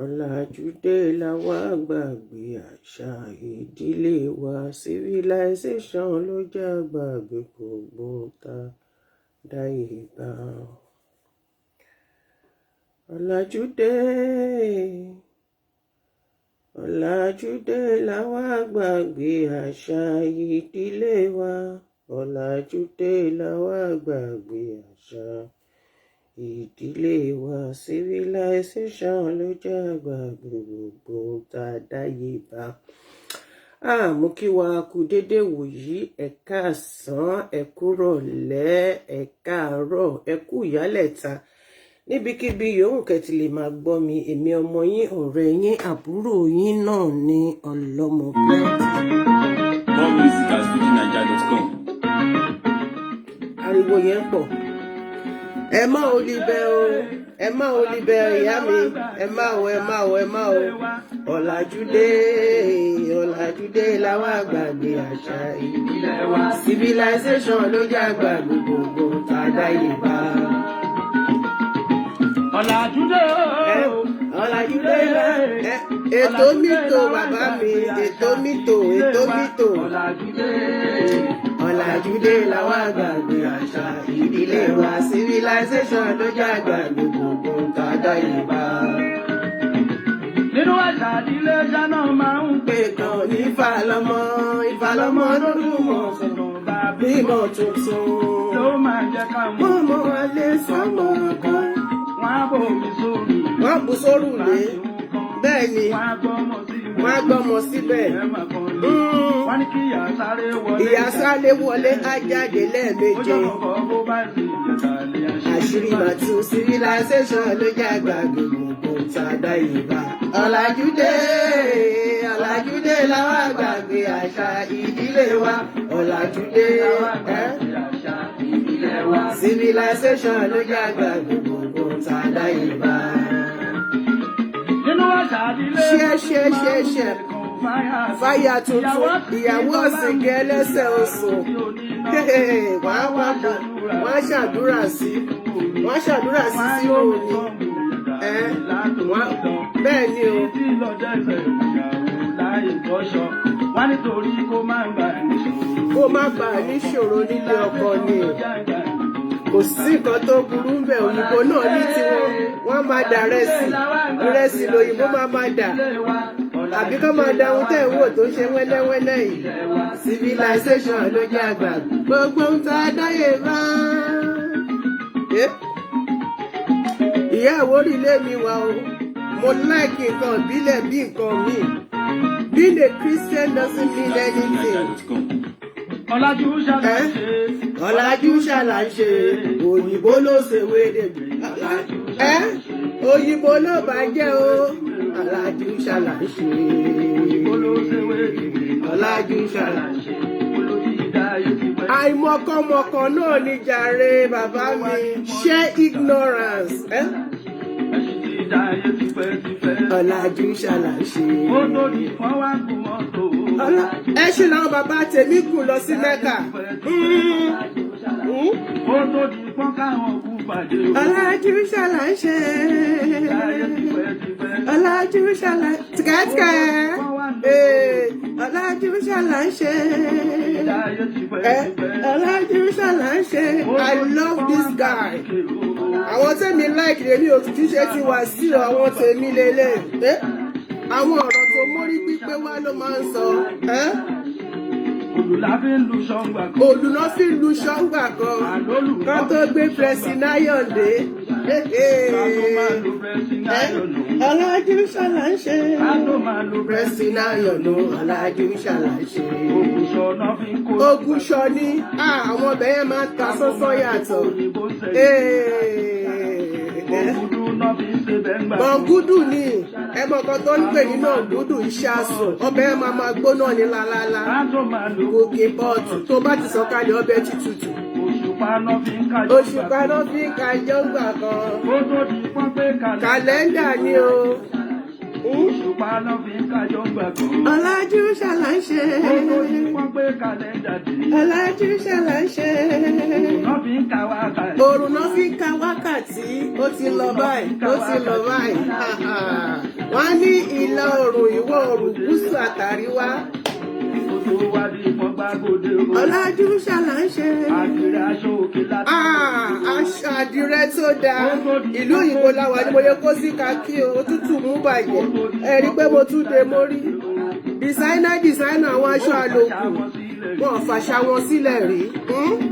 Ọ̀làjúdé la wá gbàgbé àṣà ìdílé wa, civilization ló já gbàgbé gbogbo ta dáyé bá. Ọ̀làjúdé la wá gbàgbé àṣà ìdílé wa. Ọ̀làjúdé la wá gbàgbé àṣà ìdílé wa, civilization ló já gbàgbé gbogbo ta dáyé bá. Mo kí wa kú dédé wòyí, ẹ káàsán, ẹ kúrọ̀lẹ́, ẹ káàárọ̀, ẹ kú ìyálẹ̀ta. Níbikíbi yòówù kẹ́tì lè máa gbọ́ mi, èmi ọmọ yín, ọ̀rẹ́ yín, àbúrò yín náà ní Ọlọ́mọ Plenty. More music at ZODIAC.com. Ariwo yẹn pọ̀. Ẹ má ò libẹ̀ o, ẹ má ò libẹ̀ ìyá mi, ẹ má o. Ọ̀làjúdé la wá gbàgbé àṣà ìdílé wa, civilization ló já gbàgbé gbogbo tá dáyé bá. Ọ̀làjúdé ètò mítò bàbá mi, ètò mítò. Ọ̀làjúdé la wá gbàgbé àṣà ìdílé wa, civilization ló já gbàgbé gbogbo tá dáyé bá. Nínú àṣà ìdílé ṣáná máa ń pè kan ní ìfàlọ́mọ lórúmọ̀ sọ̀rọ̀ bímọ tuntun. ló máa jẹ́ ká mú. Mọ́mọ́ alẹ́ sọ́mọ kan. Wọ́n bù sórù lé. Bẹ́ẹ̀ ni, wọ́n á gbọ́mọ síbẹ̀. Wọ́n ní kí ìyá sáré wọlé á jáde lẹ́ẹ̀méje. Àṣírí màtú civilization ló já gbàgbé gbogbo tá dáyé bá. Ọ̀làjúdé la wá gbàgbé àṣà ìdílé wa. Ọ̀làjúdé civilization ló já gbàgbé gbogbo tá dáyé bá. Nínú àṣà ìdílé ṣe fáyà tuntun, ìyàwó ọ̀sìnkẹ́ ẹlẹ́sẹ̀ oṣù. Wọ́n ṣàdúrà sí òní. Bẹ́ẹ̀ ni o. Kó má bàa níṣòro nílé ọkọ ni. Kò sí nǹkan tó burú ń bẹ̀, òyìnbó náà ní tiwọn, wọ́n máa dà ìrẹsì lòyìnbó máa dà. Àbí kọ́ máa da ohun tẹ́ ń wò tó ń ṣe wẹ́lẹ́wẹ́lẹ́ yìí. Civilization ló jẹ́ àgbà gbogbo ń ta dáyé bá. Ìyá àwórí ilé mi wà o, mo like nǹkan ìbílẹ̀ bí nǹkan mi. Being a Christian doesn't mean anything. Ọ̀làjú ṣàlàṣe, òyìnbó ló ṣe wéde. Òyìnbó ló bàjẹ́ o. Ọ̀làjú ṣàlàṣe. Àìmọ̀kànmọ̀kàn náà ni jàre bàbá mi. Share ignorance. Ọ̀làjú ṣàlàṣe. Ẹ ṣe làwọn bàbá tèmi kù lọ sí Mẹ́kà. Ọ̀làjú ṣàlàṣe. Ọ̀làjú ṣàlàṣe. Tìkẹ́tìkẹ́. Ọ̀làjú ṣàlàṣe. Ọ̀làjú ṣàlàṣe. I love this guy. Àwọn tèmi like lèmi òtútù ṣe ti wà sí àwọn tèmi lélẹ̀. Àwọn ọ̀rọ̀ tó mórí pípé wá ló máa ń sọ. Òlùná fi ń lu ṣọ́ngbà kan. Kan tó gbé Presináyọ̀dé. Ọ̀làjú ṣàlàṣe. Presináyọ̀dé ọ̀làjú ṣàlàṣe. Ògùṣọ ni àwọn ọbẹ̀ yẹn máa ń ta sọ́sọ́ yàtọ̀. Bọ̀ngúdù ni ẹmọ kan tó ń pè ní náà gúdù iṣẹ́ àsùn, ọbẹ̀ ẹ̀ máa gbóná ní lálálá. Gòkè pọ́ọ̀tù tó bá ti sọ̀kalẹ̀ ọbẹ̀ títútù. Òṣùpá náà fi ń kájọ́ gbà kan. Kàlẹ́ndà ni o. òṣùpá náà fi ń kájọ ń gbà kan. Ọ̀làjú ṣàlàṣe. Gbogbo tí wọ́n gbé kàlẹ́ndà dé. Ọ̀làjú ṣàlàṣe. Náà fi ń ka wákàtí. Òrùn náà fi ń ka wákàtí. Ó ti lọ báyìí. Ó ti lọ báyìí. Wọ́n ní ìlà oòrùn, ìwọ̀ oòrùn, gúúsù àtàríwá. Ọ̀làjú ṣàlàṣe. Àdìrẹ aṣọ òkè láti. Aṣọ àdìrẹ tó dáa. Ìlú òyìnbó làwọn ni mo yẹ kó sí kakí o. Òtútù mú bàjẹ́. Ẹ rí pé mo tún dé mórí. Designer àwọn aṣọ àlòkù. Wọ́n fàṣà wọn sílẹ̀ rí.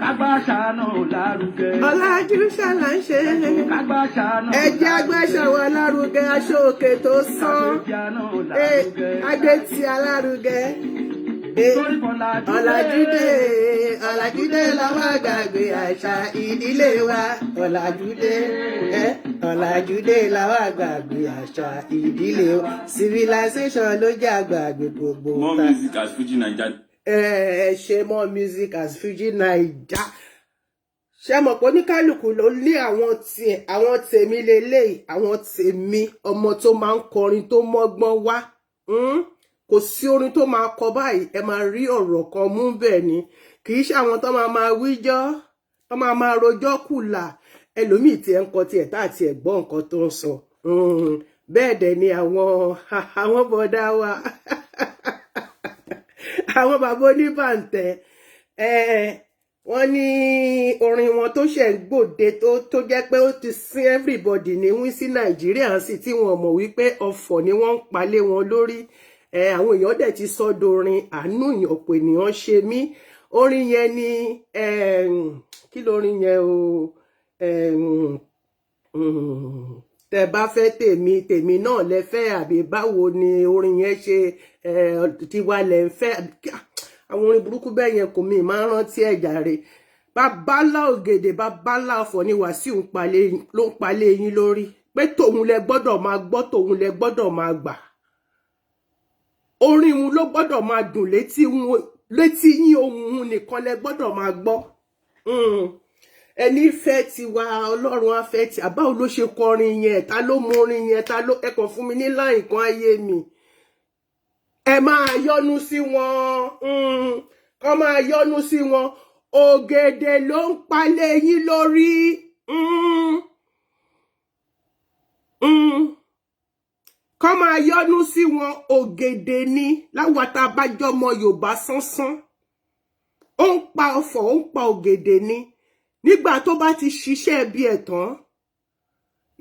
Kágbáṣà náà lárugẹ. Ọ̀làjú ṣàlàṣe. Kágbáṣà náà. Ẹ̀jẹ̀ agbáṣà wọn lárugẹ, aṣọ òkè tó sán. Adé ti alárugẹ. Ọ̀làjúdé làwọn àgbàgbé àṣà ìdílé wa. Ọ̀làjúdé làwọn àgbàgbé àṣà ìdílé wa. Civilization ló jẹ́ àgbàgbé gbogbo. More music as Fuji Naija. Ṣe more music as Fuji Naija. Ṣé mọ̀ pé oníkálùkù ló ní àwọn tiẹ̀, àwọn tèmi lélẹ́yìí, àwọn tèmi ọmọ tó máa ń kọrin tó mọ́gbọ́n wá. Kò sí orin tó máa kọ báyìí ẹ máa rí ọ̀rọ̀ kan mú bẹ́ẹ̀ ni, kì í ṣe àwọn tó máa wíjọ́, tó máa rojọ́ kùlà. Ẹlòmíì tí ẹ ń kọ tiẹ̀ tá àti ẹ̀ gbọ́ nǹkan tó ń sọ. Bẹ́ẹ̀ dẹ̀ ni àwọn bọ̀dá wa àwọn bàbá oníbàǹtẹ̀ wọ́n ní orin wọn tó ṣẹ̀ ń gbòde tó jẹ́ pé ó ti sin everybody ní wí sí Nàìjíríà sí tí wọ́n mọ̀ wípé ọ̀fọ̀ ni wọ́n ń palẹ̀ wọn lórí. Àwọn èèyàn dẹ̀ ti sọ́dọ̀ orin àánú ọ̀pọ̀ ènìyàn ṣe mí. Orin yẹn ni kí lórin yẹn o, tẹ bá fẹ́ tèmi náà lẹ fẹ́ àbí báwo ni orin yẹn ṣe tiwa lẹ ń fẹ́. Àwọn orin burúkú bẹ́ẹ̀ yẹn kò mí máa ń rántí ẹ̀jà rẹ̀. Babalá ògèdè babalá ọ̀fọ̀ ni Wàsíù ló ń palẹ̀ yín lórí pé tòun lẹ gbọ́dọ̀ máa gbọ́, tòun lẹ gbọ́dọ̀ máa gbà. Orin wọn ló gbọ́dọ̀ máa dùn létí yín, ohun nìkan lẹ gbọ́dọ̀ máa gbọ́. Ẹni fẹ́ tiwa Ọlọ́run á fẹ́ ti. Àbáwo ló ṣe kọrin yẹn, ta ló mọ orin yẹn, ta ló ẹ kàn fún mi ní láì kan ayé mi. Ẹ máa yọ́nú sí wọn, kọ́ máa yọ́nú sí wọn. Ògèdè ló ń palẹ̀ yín lórí. Kọ́ máa yọ́nú sí wọn. Ògèdè ni láwàtà bájọ́mọ Yorùbá sánsán. Ó ń pa ọ̀fọ̀, ó ń pa ògèdè ni. Nígbà tó bá ti ṣiṣẹ́ bí ẹ̀ tán,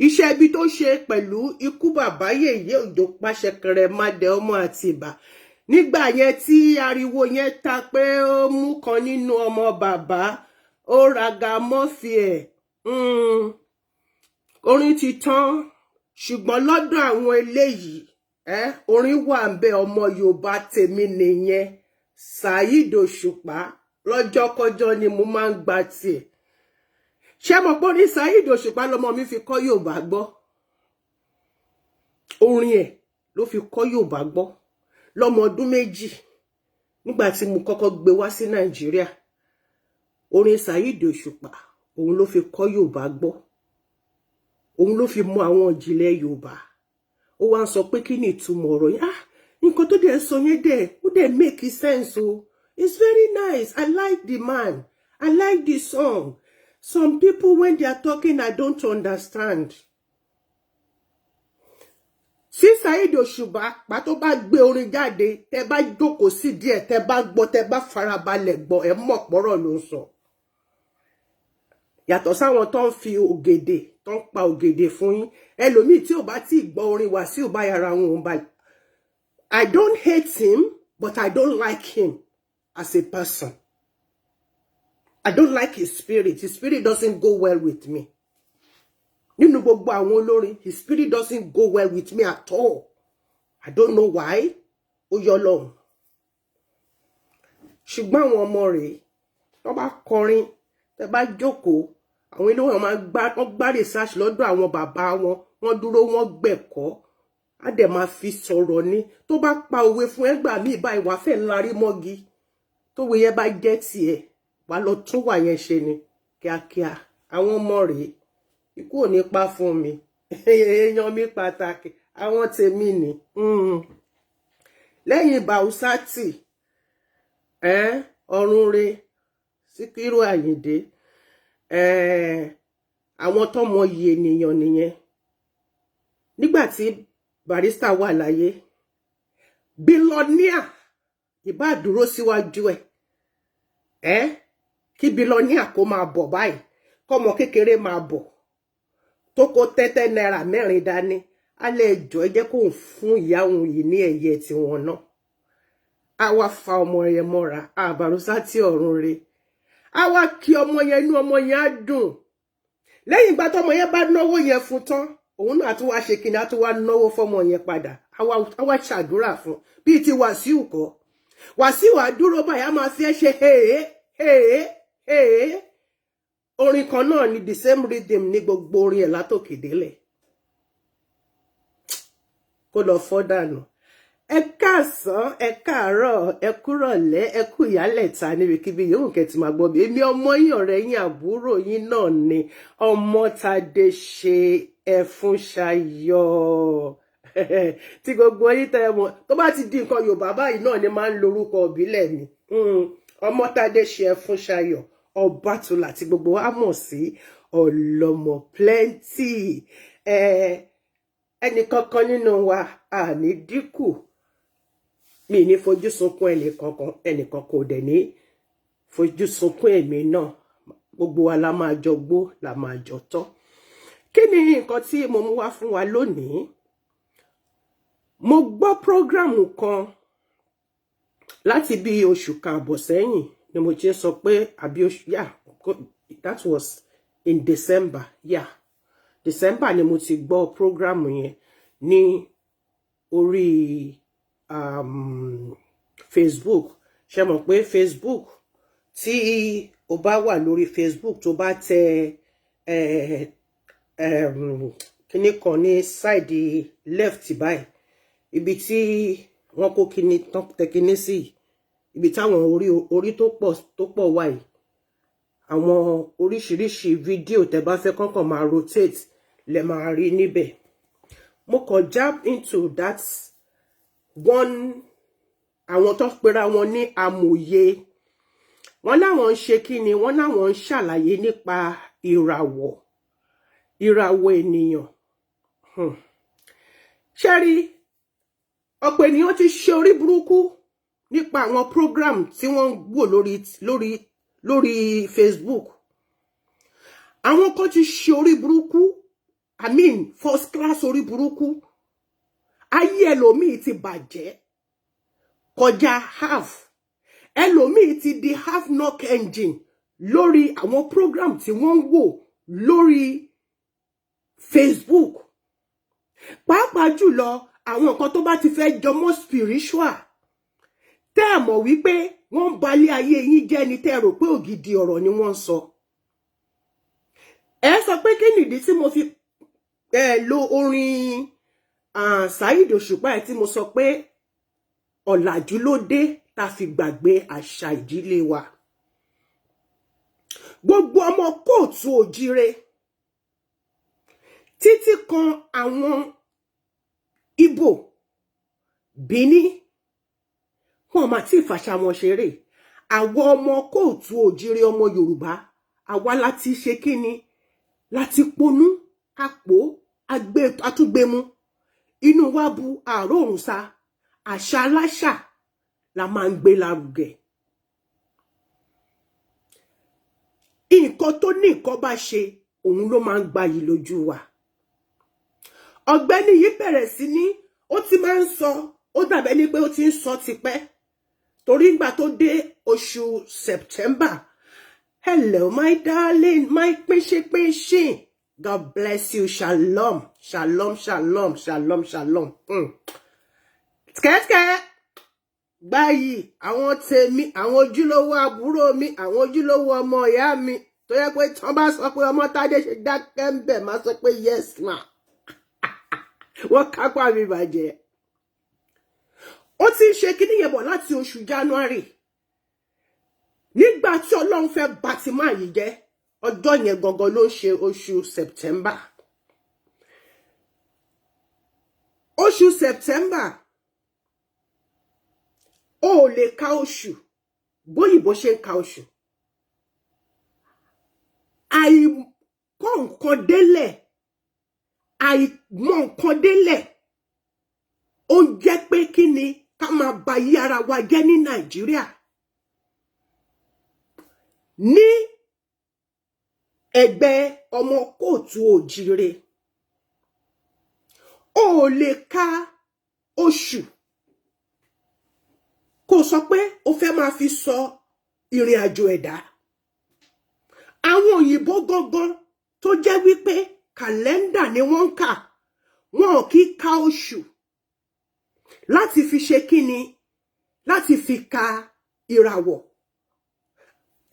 iṣẹ́ ibi tó ṣe pẹ̀lú ikú bàbá Yèyé Òjó Pàṣẹkẹrẹ Mádé ọmọ Àtìbà. Nígbà yẹn tí ariwo yẹn ta pé ó mú kan nínú ọmọ bàbá, ó raga mọ́fì ẹ̀. Orin ti tán, ṣùgbọ́n lọ́dọ̀ àwọn eléyìí, orin wà ń bẹ. Ọmọ Yorùbá tèmi nìyẹn. Saheed Òṣùpá lọ́jọ́kọ́jọ́ ni mo máa ń gba tiẹ̀. Ṣé mo pọ́ ní Saheed Òṣùpá lọmọ mi fi kọ́ Yorùbá gbọ́? Orin ẹ̀ ló fi kọ́ Yorùbá gbọ́ lọ́mọ ọdún 2 nígbà tí mo kọ́kọ́ gbé wá sí Nàìjíríà. Orin Saheed Òṣùpá òun ló fi kọ́ Yorùbá gbọ́. Òun ló fi mọ àwọn ìjìnlẹ̀ Yorùbá. Ó wá ń sọ pé kí ni ìtumọ̀ ọ̀rọ̀ yẹn. Nǹkan tó dẹ̀ sọ yẹn ó dẹ̀ make sense o. It's very nice. I like the man. I like the song. Some people, when they are talking, I don't understand. Sí Saheed Òṣùpá, pàtó bá gbé orin jáde, tẹ́ bá jókòó sí díẹ̀, tẹ́ bá gbọ́, tẹ́ bá farabalẹ̀ gbọ́, ẹ mọ̀ pọ̀rọ̀ ló ń sọ. Yàtọ̀ sáwọn tó ń fi ògèdè, tó ń pa ògèdè fún yín. Ẹlòmíì tí ò bá tí gbọ́ orin Wàsíù bá yára wọn ò bá. I don't hate him, but I don't like him as a person. I don't like his spirit. His spirit doesn't go well with me. Nínú gbogbo àwọn olórin, his spirit doesn't go well with me at all. I don't know why. Ó yọ lọ́hùn. Ṣùgbọ́n àwọn ọmọ rẹ̀, tó bá kọrin, tẹ́ bá jókòó, àwọn ilé wọn máa gbá research lọ́dọ̀ àwọn bàbá wọn, wọ́n dúró, wọ́n gbẹ̀kọ́. Á dẹ̀ máa fi sọ̀rọ̀ ni. Tó bá pa òwe fún ẹgbà míì báyìí wá fẹ́ ńlárí mọ́gi. Tó wé yẹn bá jẹ́ tiẹ̀, wá lọ tún wà yẹn ṣe ni kíákíá. Àwọn ọmọ rẹ̀, ikú ò ní pa fún mi. Èèyàn mi pàtàkì. àwọn tèmi ni lẹ́yìn Bàùsátì ọ̀run re Síkírù Àyìndé àwọn tọ́mọ yìí ènìyàn nìyẹn nígbà tí Barrister wà láyé bílọ́níà ìbá dúró síwájú kí bílọ́níà kó máa bọ̀ báyìí kọ́mọ kékeré máa bọ̀ tó kó tẹ́tẹ́ náírà 4 dání alẹ́ ìjọ ẹ jẹ́ kó fún ìyá òun yìí ní ẹ̀yẹ tiwọn náà a wá fa ọmọ yẹn mọ́ra Bàùsátì ọ̀run re a wá kí ọmọ yẹn inú ọmọ yẹn á dùn lẹ́yìn ìgbà tọ́mọ yẹn bá náwó yẹn fún tán òun náà tún wá ṣe kíni á tún wá náwó fọ́mọ yẹn padà a wá ṣàdúrà fún bíi ti Wàsíù kọ́ Wàsíù àdúró báyìí a máa fi ẹ́ ṣe orin kan náà ni the same rhythm ní gbogbo orin ẹ̀ látòkè délẹ̀ kó lọ fọ́ dànù ẹ káàsán ẹ káàárọ̀ ẹ kúrọ̀lẹ́ ẹ kú ìyálẹ̀ta níbikíbi yòówù kẹ́tì máa gbọ́ bí èmi ọmọ yín ọ̀rẹ́ yín àbúrò yín náà ni Ọmọ́tadé ṣe Ẹfúnṣayọ̀ tí gbogbo yín tẹ́ mọ̀ tó bá ti di nǹkan Yorùbá báyìí náà ni máa ń lorúkọ ìbílẹ̀ mi Ọmọ́tadé ṣe Ẹfúnṣayọ̀ Ọbátúlá tí gbogbo wa mọ̀ sí Ọlọ́mọ plenty ẹnì kankan nínú wa àní dínkù mi ní fojú sunkún ẹnìkan kò dẹ̀ ní fojú sunkún èmi náà gbogbo wa la máa jọ gbó la máa jọ tọ́ kí ni nǹkan tí mo mú wá fún wa lónìí mo gbọ́ prógrámù kan láti bí oṣù kan àbọ̀ sẹ́yìn ni mo ti sọ pé àbí oṣù that was in December December ni mo ti gbọ́ prógrámù yẹn ní orí Facebook ṣe mọ̀ pé Facebook tí o bá wà lórí Facebook tó bá tẹ kíní kan ní side left báyìí ibi tí wọ́n kó kíní tẹ kíní sí ibi táwọn orí tó pọ̀ wà yìí àwọn oríṣiríṣi fídíò tẹ bá fẹ́ kọ́kàn máa rotate lẹ máa rí níbẹ̀ mo kàn jump into that one àwọn tó pera wọn ní amòye wọ́n láwọn ń ṣe kíni wọ́n láwọn ń ṣàlàyé nípa ìràwọ̀ ènìyàn ṣẹ́rí ọ̀pọ̀ ènìyàn ti ṣe orí burúkú nípa àwọn program tí wọ́n ń wò lórí Facebook àwọn kan ti ṣe orí burúkú first class orí burúkú ayé ẹlòmíì ti bàjẹ́ kọjá half ẹlòmíì ti di half knock engine lórí àwọn program tí wọ́n ń wò lórí Facebook pàápàá jùlọ àwọn nǹkan tó bá ti fẹ́ jọmọ́ spiritual tẹ́ ẹ mọ̀ wípé wọ́n ń balẹ̀ ayé yín jẹ́ ni tẹ́ ẹ rò pé ògidì ọ̀rọ̀ ni wọ́n ń sọ ẹ sọ pé kí nìdí tí mo fi lo orin Saheed Òṣùpá tí mo sọ pé ọ̀làjú ló dé tá fi gbàgbé àṣà ìdílé wa gbogbo ọmọ Kootu-Ojire títí kan àwọn Ìgbò Bìní wọn máa tí ìfàṣà wọn ṣeré àwọn ọmọ Kootu-Ojire ọmọ Yorùbá àwa láti ṣe kíni láti ponú àpò àtúgbémú inú wa bu àárò òrùn sa àṣà aláṣà la máa ń gbé lárugẹ nǹkan tó ní nǹkan bá ṣe òun ló máa ń gbayì lójú wa ọ̀gbẹ́ni yìí bẹ̀rẹ̀ sí ní ó ti máa ń sọ ó dàbẹ́ ní pé ó ti ń sọ tipẹ́ torí ìgbà tó dé oṣù September hello my darling my pínṣínpínṣín God bless you shalom shalom shalom shalom shalom kẹ́kẹ́ báyìí àwọn tèmi àwọn ojúlówó àbúrò mi àwọn ojúlówó ọmọ ìyá mi tó yẹ pé tán bá sọ pé Ọmọ́tádé ṣe dákẹ́ ń bẹ̀ máa sọ pé yes ma wọ́n kápá mi bàjẹ́ ó ti ń ṣe kíní yẹn bọ̀ láti oṣù January nígbà tí Ọlọ́run fẹ́ bà ti máa yìí jẹ́ ọjọ́ yẹn gangan ló ń ṣe oṣù September oṣù September ó lè ka oṣù bóyìnbó ṣe ń ka oṣù. Àìkọ́ nǹkan délẹ̀, àìmọ̀ nǹkan délẹ̀, ó jẹ́ pé kí ni ká máa ba yí ara wa jẹ́ ní Nàìjíríà. Ní ẹgbẹ́ ọmọ Kootu-Ojire, ó lè ka oṣù kó sọ pé ó fẹ́ máa fi sọ ìrìn àjò ẹ̀dá. Àwọn òyìnbó gangan tó jẹ́ wípé kàlẹ́ndà ni wọ́n ń kà, wọn ò kì í ka oṣù láti fi ṣe kíni, láti fi ka ìràwọ̀.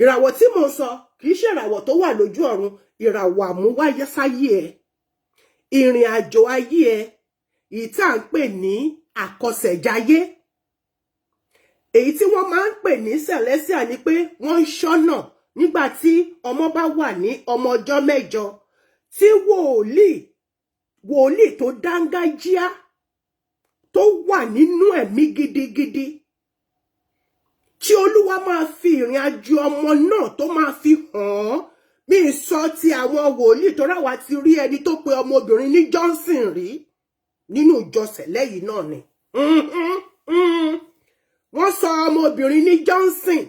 Ìràwọ̀ tí mo sọ kì í ṣe ìràwọ̀ tó wà lójú ọ̀run, ìràwọ̀ àmúwáyé sáyé ẹ, ìrìn àjò ayé ẹ, èyí tí à ń pè ní àkọsẹ̀jayé. Èyí tí wọ́n máa ń pè ní sẹ̀lẹ́síà ni pé wọ́n ń ṣọ́nà nígbà tí ọmọ bá wà ní ọmọ ọjọ́ mẹ́jọ, tí wòlíì tó dángájíá tó wà nínú ẹ̀mí gidigidi, tí Olúwa máa fi ìrìn àjò ọmọ náà tó máa fi hàn án. Mi sọ ti àwọn wòlíì tó ráwa ti rí ẹni tó pe ọmọbìnrin ní Johnson rí nínú ìjọsẹ̀ lẹ́yìn náà ni. Wọ́n sọ ọmọbìnrin ní Johnson.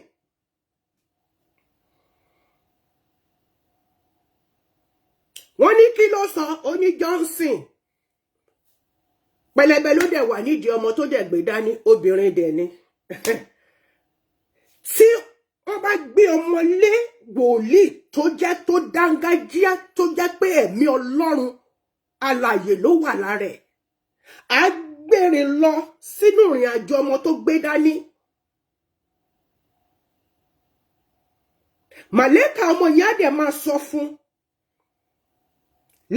Wọ́n ní kí ló sọ, ó ní Johnson. Pẹlẹbẹ ló dẹ̀ wà nídìí ọmọ tó dẹ̀ gbé dání, obìnrin dẹ̀ ni. Tí wọ́n bá gbé ọmọ lé wòlíì tó jẹ́ tó dángájíá, tó jẹ́ pé ẹ̀mí Ọlọ́run alààyè ló wà lára ẹ̀, á gbèrè lọ sínú ìrìn àjò ọmọ tó gbé dání. Màlẹ́kà ọmọ yẹn á dẹ̀ máa sọ fún.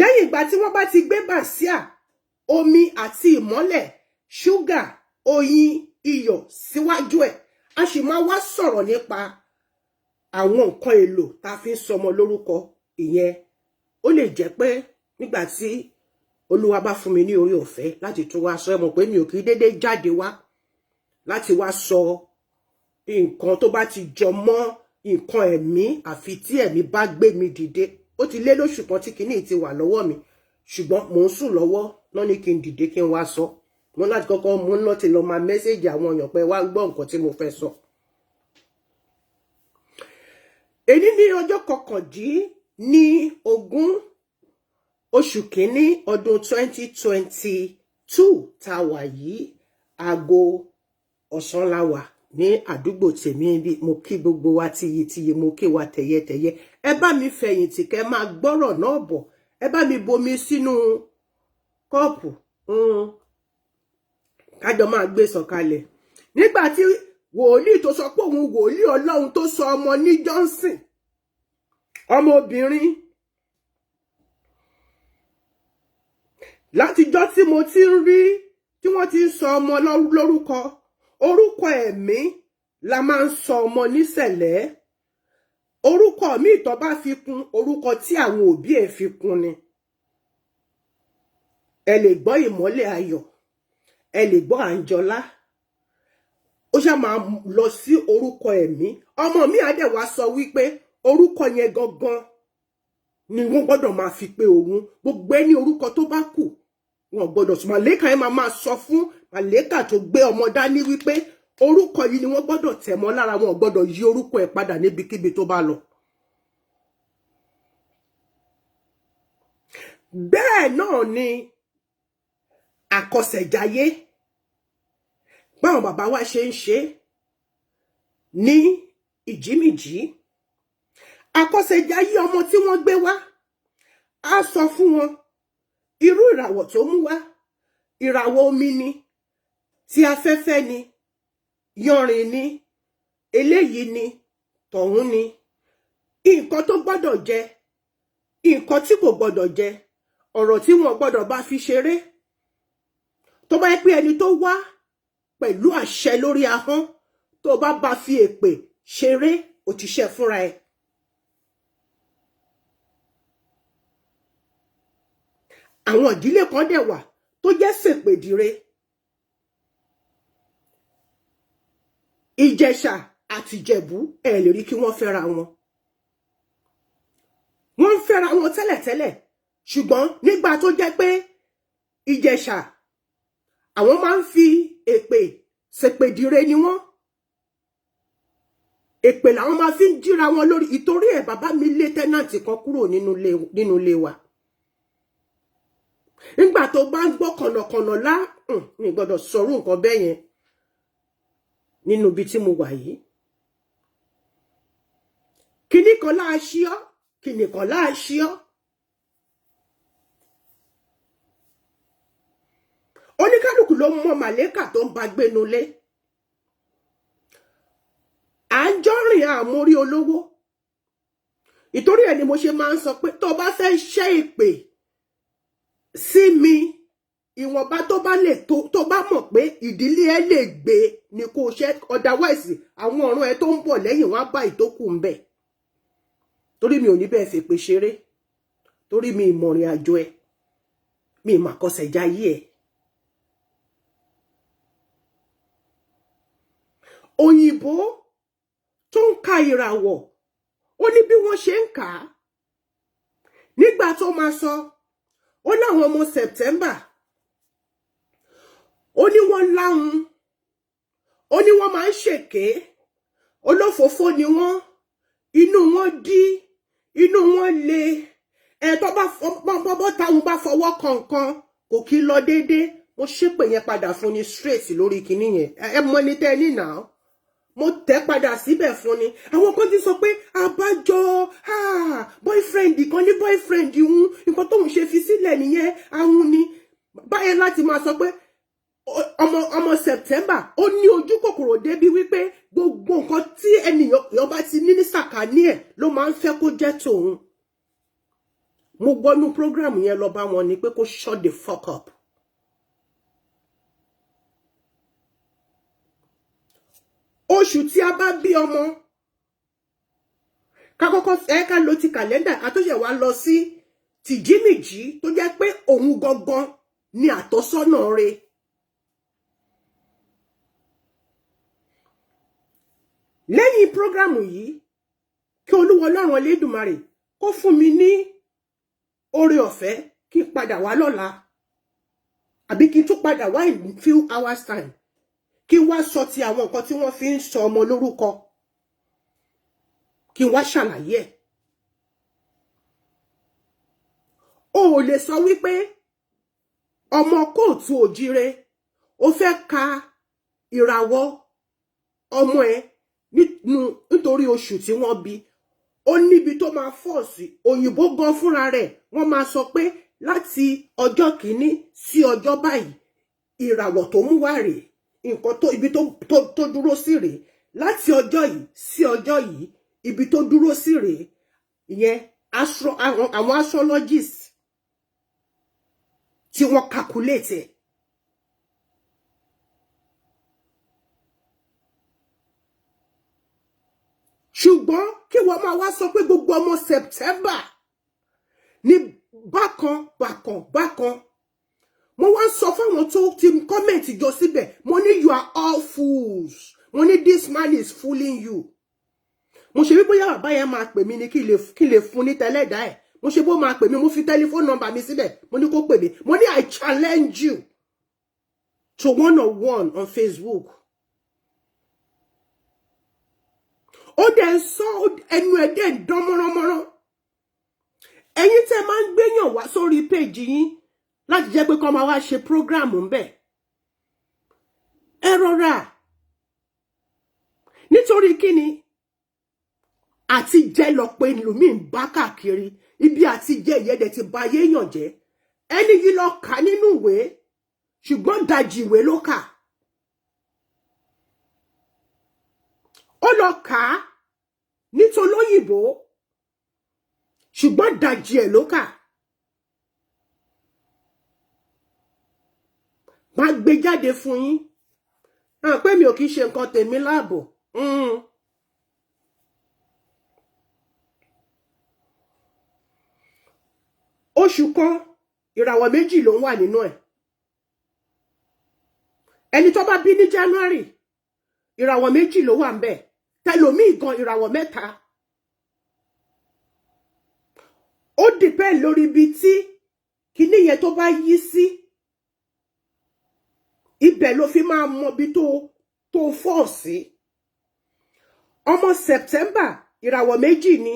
Lẹ́yìn ìgbà tí wọ́n bá ti gbé bàsíà, omi àti ìmọ́lẹ̀, ṣúgà, oyin, iyọ̀ síwájú ẹ̀, a sì máa wá sọ̀rọ̀ nípa àwọn nǹkan èlò tá a fi ń sọmọ lórúkọ. Ìyẹn ó lè jẹ́ pé nígbà tí Olúwa bá fún mi ní orí ọ̀fẹ́ láti tún wá sọ, ẹ mọ̀ pé mi ò kì í dédé jáde wá láti wá sọ nǹkan tó bá ti jọ mọ́ nǹkan ẹ̀mí, àfi tí ẹ̀mí bá gbé mi dìde. Ó ti lé lóṣù kan tí kinní ti wà lọ́wọ́ mi, ṣùgbọ́n mò ń sùn lọ́wọ́ náà ní kí n dìde kí n wá sọ. Mo láti kọ́kọ́ mú láti lọ máa mẹ́sẹ̀jì àwọn èèyàn pé wá gbọ́ nǹkan tí mo fẹ́ sọ. Èní ní ọjọ́ 19 oṣù kìíní ọdún 2022 tá wà yìí, aago ọ̀sán la wà ní àdúgbò tèmi bí. Mo kí gbogbo wa tiyitiye, mo kí wa tẹ̀yẹtẹ̀yẹ. Ẹ bá mi fẹ̀yìntì kẹ́ máa gbọ́rọ̀ náà bọ̀. Ẹ bá mi bomi sínú kọ́ọ̀pù. Kájọ máa gbé sọ̀kalẹ̀. Nígbà tí wòlíì tó sọ pé òun wòlíì Ọlọ́run tó sọ ọmọ ní Johnson, ọmọbìnrin, látijọ́ tí mo ti ń rí tí wọ́n ti ń sọ ọmọ lórúkọ, orúkọ ẹ̀mí la máa ń sọ ọmọ nísẹ̀lẹ̀. Orúkọ mi tó bá fi kún orúkọ tí àwọn òbí ẹ̀ fi kún ni. Ẹ lè gbọ́ ìmọ́lẹ̀ ayọ̀, ẹ lè gbọ́ Àǹjọ́lá. Ó ṣá máa lọ sí orúkọ ẹ̀mí. Ọmọ mi á dẹ̀ wá sọ wípé orúkọ yẹn gangan ni wọ́n gbọ́dọ̀ máa fi pé òun. Gbogbo ẹni orúkọ tó bá kù, wọn gbọ́dọ̀ sọ. Màlẹ́kà yẹn máa sọ fún màlẹ́kà tó gbé ọmọ dání wípé orúkọ yìí ni wọ́n gbọ́dọ̀ tẹ̀ mọ́ lára, wọn gbọ́dọ̀ yí orúkọ ẹ̀ padà níbikíbi tó bá lọ. Bẹ́ẹ̀ náà ni àkọsẹ̀jayé, báwọn bàbá wa ṣe ń ṣe ní ìjímìjí. Àkọsẹ̀jayé ọmọ tí wọ́n gbé wá á sọ fún wọn irú ìràwọ̀ tó mú wá. Ìràwọ̀ omi ni, ti afẹ́fẹ́ ni, yanrìn ni, eléyìí ni, tọ̀hún ni. Nǹkan tó gbọ́dọ̀ jẹ, nǹkan tí kò gbọ́dọ̀ jẹ, ọ̀rọ̀ tí wọ́n gbọ́dọ̀ bá fi ṣeré. Tó bá yẹ pé ẹni tó wá pẹ̀lú àṣẹ lórí ahọ́n, tó bá fi èpè ṣeré, ó ti ṣe fúnra ẹ̀. Àwọn ìdílé kan dẹ̀ wà tó jẹ́ Ṣèpèdire, Ìjẹ̀ṣà àti Ìjẹ̀bú ẹ lè rí kí wọ́n fẹ́ra wọn. Wọ́n ń fẹ́ra wọn tẹ́lẹ̀tẹ́lẹ̀, ṣùgbọ́n nígbà tó jẹ́ pé Ìjẹ̀ṣà àwọn máa ń fi èpè Ṣèpèdire ni wọ́n. Èpè làwọn máa fi ń jíra wọn lórí. Ìtorí ẹ̀ bàbá mi lé tẹ́nàntì kan kúrò nínú ilé wa. Nígbà tó bá ń gbọ́ kànàkànà lá, mi gbọ́dọ̀ sọ̀rọ̀ nǹkan bẹ́ẹ̀ yẹn nínú ibi tí mo wà yìí. Kíní kan láà ṣí ọ́, kíní kan láà ṣí ọ́. Oníkálùkù ló mọ màlẹ́kà tó ń bá gbénu lé. À ń jọ́rìn àmórí olówó. Ìtorí ẹ̀ ni mo ṣe máa ń sọ pé tó bá fẹ́ ṣẹ́ ìpè sí mi, ìwọ̀nba tó bá lè tó bá mọ̀ pé ìdílé ẹ lè gbé ni kó ṣe, otherwise àwọn ọ̀run ẹ tó ń bọ̀ lẹ́yìn wá bá ìtókù ń bẹ̀. Torí mi ò ní bẹ́ẹ̀ fèpè ṣeré. Torí mi ìmọ̀rìn àjò ẹ, mi ìmọ̀ àkọsẹ̀jáyé ẹ. Òyìnbó tó ń ka ìràwọ̀, ó ní bí wọ́n ṣe ń kà á. Nígbà tó máa sọ, ó láwọn ọmọ September, ó ní wọ́n láhun, ó ní wọ́n máa ń ṣèké, olófòófó ni wọ́n, inú wọn dí, inú wọn le, tó bá táwọn bá fọwọ́ kankan kò kí lọ déédéé. Mo ṣépè yẹn padà fún ni straight lórí kinní yẹn. Ẹ mọ ní tẹ́ ní náà. Mo tẹ̀ padà síbẹ̀ fún ni. Àwọn kan ti sọ pé àbájọ boyfriend kan ní boyfriend òun, nǹkan tóun ṣe fi sílẹ̀ nìyẹn, àwọn ni. Báyẹn láti máa sọ pé ọmọ September ó ní ojú kòkòrò débi wípé gbogbo nǹkan tí ènìyàn bá ti ní sàkání ẹ̀ ló máa ń fẹ́ kó jẹ́ tòun. Mo gbọ́nú program yẹn lọ bá wọn ni pé kó shut the fuck up. Oṣù tí a bá bí ọmọ, ká kọ́kọ́ ká lọ ti kàlẹ́ndà ká tó ṣẹ̀ wá lọ sí tìjímìjí tó jẹ́ pé òun gangan ni àtọ́sọ́nà rẹ̀. Lẹ́yìn prógrámù yìí, kí Olúwa Ọlọ́run Elédùmarè kó fún mi ní oore ọ̀fẹ́ kí n padà wá lọ́la, àbí kí n tún padà wá in few hours time, kí n wá sọ ti àwọn nǹkan tí wọ́n fi ń sọ ọmọ lórúkọ, kí n wá ṣàlàyé ẹ̀. O ò lè sọ wípé ọmọ Kootu-Ojire ó fẹ́ ka ìràwọ̀ ọmọ ẹ̀ nítorí oṣù tí wọ́n bí. Ó níbi tó máa fọ́ sí. Òyìnbó gan fúnra rẹ̀ wọ́n máa sọ pé láti ọjọ́ kìíní sí ọjọ́ báyìí ìràwọ̀ tó mú wá rèé, nǹkan tó ibi tó dúró sí rèé, láti ọjọ́ yìí sí ọjọ́ yìí ibi tó dúró sí rèé. Ìyẹn àwọn astrologists tí wọ́n calculate. Ṣùgbọ́n kí wọ́n máa wá sọ pé gbogbo ọmọ September ní bákan. Mo wá sọ fáwọn tó ti comment jọ síbẹ̀, mo ní you are all fools. Mo ní this man is fooling you. Mo ṣe bí bóyá bàbá yẹn máa pè mí ní kí lè fún ní tẹ́lẹ̀dá ẹ̀. Mo ṣe bó máa pè mí, mo fi telephone number mi síbẹ̀, mo ní kó pè mí. Mo ní I challenge you to one-on-one on Facebook. Ó dẹ̀ ń sọ ẹnu ẹ̀ dẹ̀ ń dán mọ́ránmọ́rán. Ẹ̀yin tẹ́ máa ń gbéyàn wá sórí péjì yín láti jẹ́ pé kó máa wá ṣe program ńbẹ̀. Ẹ rọra. Nítorí kíni? Àti jẹ́ lọ pé lùmí ń bá káàkiri. Ibi àti jẹ́ ìyẹ́dẹ̀ ti ba ayé èèyàn jẹ́. Ẹni yìí lọ kà nínú ìwé, ṣùgbọ́n dajì ìwé ló kà. Ó lọ kà á nítolóyìnbó, ṣùgbọ́n dajì ẹ̀ ló kà. Máa gbé jáde fún yín. Pé mi ò kìí ṣe nǹkan tèmi láàbò. Oṣù kan ìràwọ̀ méjì ló ń wà nínú ẹ̀. ẹni tó bá bí ní January ìràwọ̀ méjì ló wà ńbẹ̀ tẹlòmíì gan ìràwọ̀ mẹ́ta ó depend lórí ibi tí kíní yẹn tó bá yí sí ibẹ̀ ló fi máa mọ bí tó fọ́ sí ọmọ September ìràwọ̀ méjì ni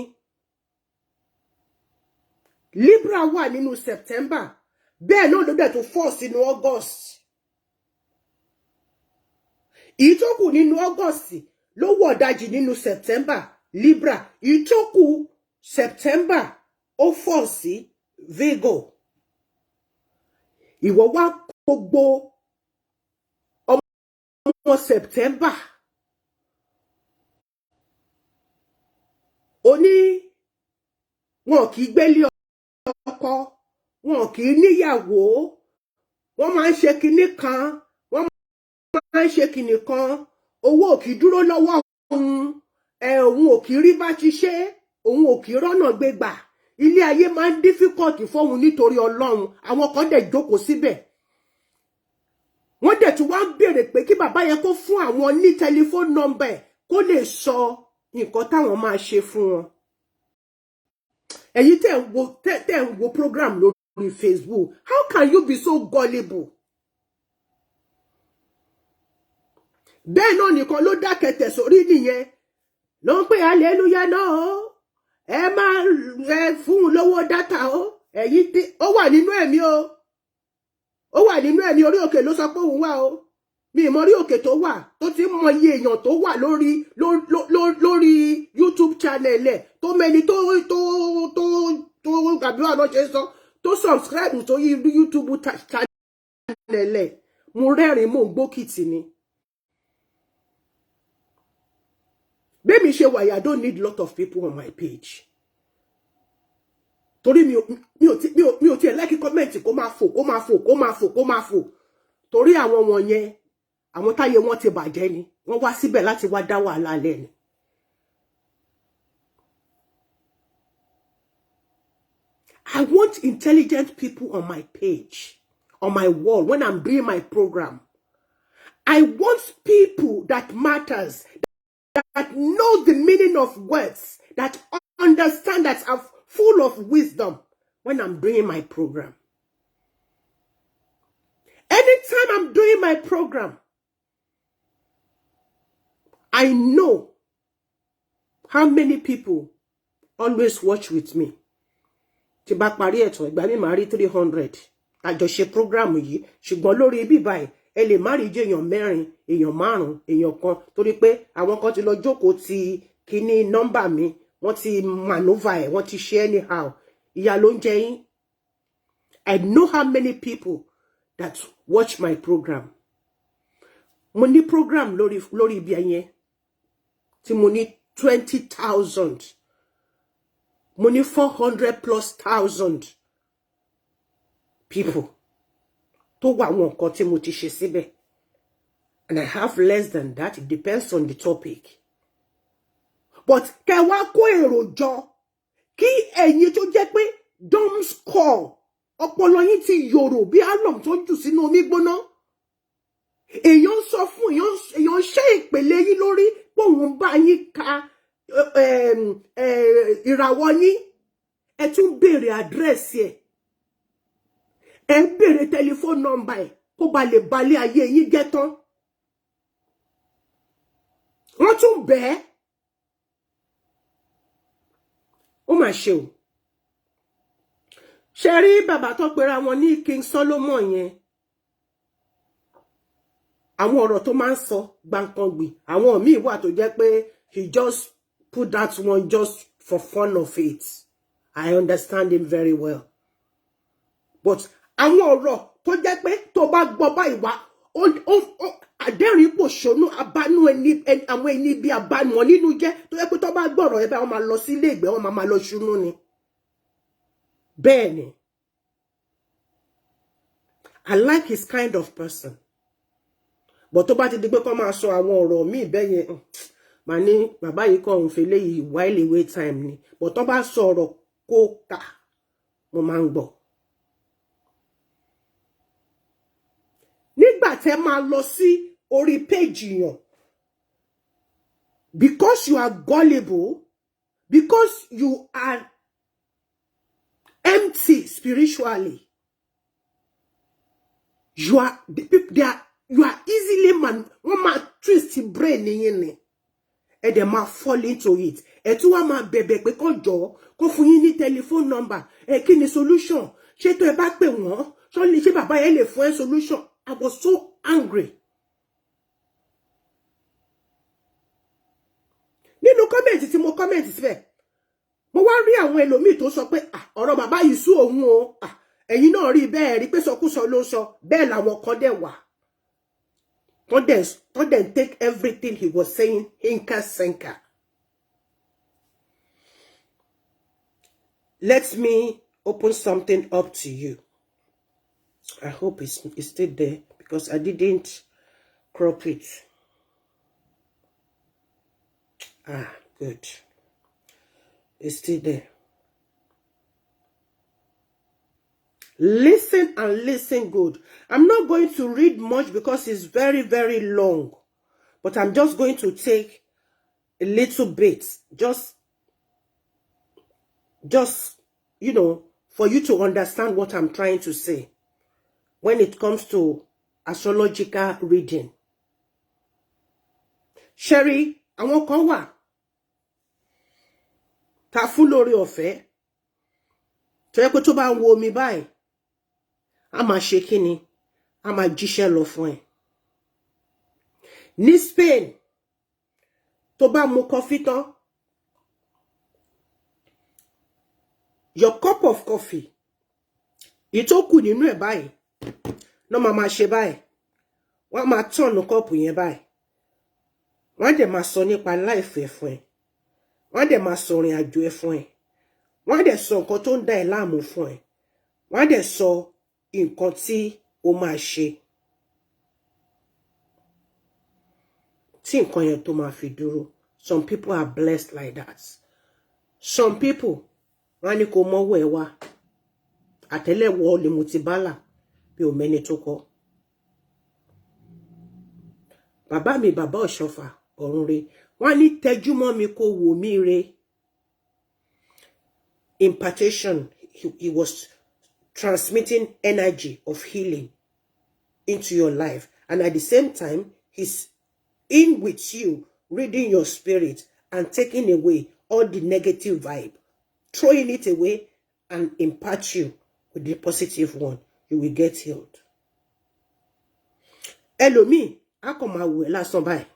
Libra wà nínú September bẹ́ẹ̀ náà ló dẹ̀ tó fọ́ sínú August èyí tó kù nínú August ló wọ̀ dájì nínú September Libra èyí tó kù September ó fọ́ sí Virgo ìwọ wá gbogbo ọmọ September ó ní wọn kì í gbélé ọkọ wọn kì í níyàwó wọn máa ń ṣe kinní kan wọn máa ń ṣe kinní kan owó ò kì í dúró lọ́wọ́ òun ò kì í rí bá ti ṣe òun ò kì í rọ́nà gbégbà ilé ayé máa ń difficult fóun nítorí Ọlọ́run àwọn kan dẹ̀ jókòó síbẹ̀ wọ́n dẹ̀ tún wá ń béèrè pé kí bàbá yẹn kó fún àwọn ní telephone number kó lè sọ nǹkan táwọn máa ṣe fún wọn ẹ̀yin tẹ́ ń wo program lórí Facebook how can you be so gullible bẹ́ẹ̀ náà nìkan ló dákẹ́tẹ̀ sórí nìyẹn ló ń pè hallelujah náà ẹ máa fún un lówó dátà ẹ̀yin tí ó wà nínú ẹ̀mí ó wà nínú ẹ̀mí orí òkè ló sọ pé òun wà mi ì mọ orí òkè tó wà tó ti mọ iye èèyàn tó wà lórí YouTube channel ẹ̀ tó mẹni tó àbí wà náà ṣe sọ tó subscribe tó YouTube channel ẹ̀ mo rẹ́rìn mò ń gbókìtì ni bẹ́ẹ̀mi ṣe wà I don't need a lot of people on my page torí mi ò tiẹ̀ like comment kó máa fò torí àwọn wọ̀nyẹn àwọn táyé wọn ti bàjẹ́ ni wọ́n wá síbẹ̀ láti wá dá wàhálà lẹ́nu I want intelligent people on my page on my wall when I'm doing my program I want people that matters that know the meaning of words that understand that are full of wisdom when I'm doing my program anytime I'm doing my program I know how many people always watch with me. Tí bá parí ẹ̀tàn ìgbà mi máa rí 300 àjọṣe program yìí ṣùgbọ́n lórí ibi báyìí ẹ lè má rí jẹ́ èèyàn mẹ́rin èèyàn márùn èèyàn kan torí pé àwọn kan ti lọ jókòó ti kíní nọ́mbà mi wọ́n ti maneuver ẹ̀ wọ́n ti ṣe anyhow ìyà ló ń jẹ yín. I know how many people that watch my program. Mo ní program lórí ibi ẹ̀yẹn tí mo ní 20,000 mo ní 400,000+ people tó wà àwọn nǹkan tí mo ti ṣe síbẹ̀ and I have less than that it depends on the topic but kẹ́ wá kó èrò jọ kí ẹ̀yin tó jẹ́ pé dumb skull ọpọlọ yín ti yòrò bí alum tó jù sínú omi gbóná èèyàn sọ fún èèyàn ṣe ìpele yín lórí póun bá yín ka ìràwọ̀ yín ẹ tún béèrè àdírẹ́sì ẹ béèrè tẹlifóònù nọ́mbà ẹ kó ba lè balẹ̀ ayé yín jẹ́ tán wọ́n tún bẹ́ẹ̀ ó mà ṣe o ṣe rí bàbá tó pera wọn ní King Solomon yẹn àwọn ọ̀rọ̀ tó máa ń sọ gbàǹkangbì àwọn míì wà tó jẹ́ pé he just put that one just for fun of it I understand him very well but àwọn ọ̀rọ̀ tó jẹ́ pé tó bá gbọ́ báyìí wá àdẹ́rìn pòṣónú abánú àwọn ẹni bí abánú wọn nínú jẹ́ tó jẹ́ pé tó bá gbọ́rọ̀ ẹ bá wọn máa lọ sí ilé ìgbẹ́ wọn máa lọ ṣúnú ni bẹ́ẹ̀ ni I like his kind of person but tó bá ti di pé kó máa sọ àwọn ọ̀rọ̀ míì bẹ́ẹ̀ yẹn mà ní bàbá yìí kọ́ òun fèlè yìí while away time ni but tó bá sọ ọ̀rọ̀ kó kà mo máa ń gbọ́ nígbà tẹ́ máa lọ sí orí page yàn. Because you are gullible, because you are empty spiritually, you are you are easily one man twist brain in and they might fall into it. E tu wa ma bẹ̀bẹ̀ pé kó jọ̀ọ́ kó fún yín ní telephone number. Kí ni solution? Ṣé tó ẹ bá pè wọ́n, ṣé bàbá yẹn lè fún ẹ solution? I was so angry. Nínú comment tí mo comment síbẹ̀, mo wá rí àwọn ẹlòmíì tó sọ pé ọ̀rọ̀ bàbá yìí sú òun o. Ẹ̀yin náà rí bẹ́ẹ̀ rí pé sọkúsọ ló sọ. Bẹ́ẹ̀ làwọn kan dẹ̀ wà. Don't then take everything he was saying hinka senka. Let me open something up to you. I hope it's still there because I didn't crop it. Good. It's still there. Listen and listen good. I'm not going to read much because it's very, very long. But I'm just going to take a little bit. Just, you know, for you to understand what I'm trying to say. When it comes to astrological reading. Sherry, àwọn kan wà. Ta fún lórí ọ̀fẹ́. Tó yẹ pé tó bá ń wo mi báyìí. A máa ṣe kíni, a máa jíṣẹ́ lọ fún ẹ. Ní Spain, tó bá mu coffee tán, your cup of coffee, ìtókù nínú ẹ̀ báyìí, no máa ṣe báyìí, wọ́n máa tọ̀nù kọ́ọ̀pù yẹn báyìí, wọ́n dẹ̀ máa sọ nípa life ẹ fún ẹ, wọ́n dẹ̀ máa sọ ìrìn àjò ẹ fún ẹ, wọ́n dẹ̀ sọ nǹkan tó ń dá ẹ láàmú fún ẹ, wọ́n dẹ̀ sọ nǹkan tí o máa ṣe tí nǹkan yẹn tó máa fi dúró. Some people are blessed like that. Some people wọ́n ní kó mọ́wọ́ ẹ wá àtẹ́lẹwọ́ lè mo ti bálà bí o mẹ́ni tó kọ́. Bàbá mi bàbá Ọ̀ṣọ́fà ọ̀run re wọ́n ní tẹjúmọ́ mi kó wò mí re. Impartation, he was transmitting energy of healing into your life. And at the same time, he's in with you, reading your spirit and taking away all the negative vibe, throwing it away and impart you with the positive one. You will get healed. Ẹlòmíì, a kò máa wò ẹ́ lásán báyìí.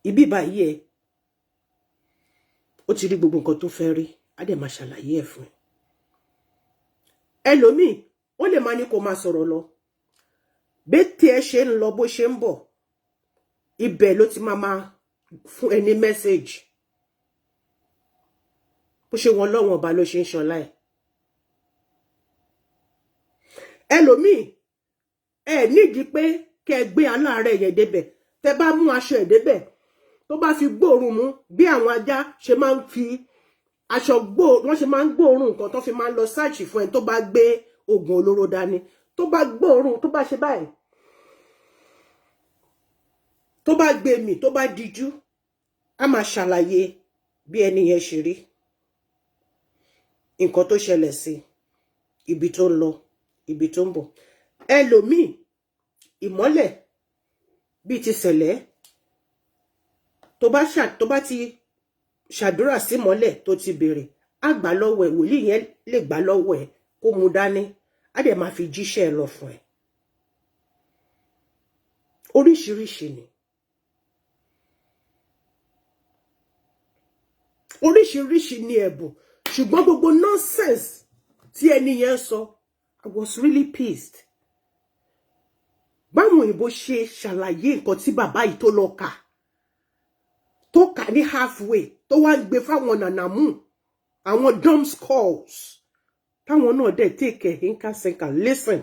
Ibi báyìí ẹ, ó ti rí gbogbo nǹkan tó fẹ́ rí. A dẹ̀ máa ṣàlàyé ẹ̀ fún ẹ. Ẹlòmíì, ó lè máa ní kó máa sọ̀rọ̀ lọ. Bẹ́tẹ̀ ẹ ṣe ń lọ bó ṣe ń bọ̀. Ibẹ̀ ló ti máa fún ẹ ní message. Bó ṣe wọn lọ́wọ́n ọba ló ṣe ń ṣọlá ẹ̀. Ẹlòmíì, ẹ nídìí pé kẹ́ gbé aláàárẹ̀ yẹn débẹ̀. Tẹ́ bá mú aṣọ ẹ̀ débẹ̀, tó bá fi gbóòórùn mú bí àwọn ajá ṣe máa ń fi aṣọ wọ́n ṣe máa ń gbóòórùn nǹkan tó fi máa ń lọ search fún ẹ tó bá gbé oògùn olóró dání. Tó bá gbóòórùn, tó bá ṣe báyìí. Tó bá gbé mì, tó bá dijú, a máa ṣàlàyé bí ẹni yẹn ṣe rí. Nǹkan tó ṣẹlẹ̀ sí, ibi tó ń lọ, ibi tó ń bọ̀. Ẹlòmíì, ìmọ́lẹ̀ bíi ti ṣẹlẹ̀ tó bá ti ṣàdúrà sí mọ́lẹ̀ tó ti bèrè, á gbà lọ́wọ́ ẹ̀, wòlíì yẹn lè gbà lọ́wọ́ ẹ̀ kó mú dání, á dẹ̀ máa fi jíṣẹ́ ẹ lọ fún ẹ. Oríṣiríṣi ni. Oríṣiríṣi ni ẹ̀bùn, ṣùgbọ́n gbogbo nonsense tí ẹni yẹn sọ, I was really pissed. Báwọn òyìnbó ṣe ṣàlàyé nǹkan tí bàbá yìí tó lọ kà. Tó kà ní halfway, tó wá gbé fáwọn nànàmú, àwọn dumb skulls. Táwọn náà dẹ̀ take a hinka senka. Listen.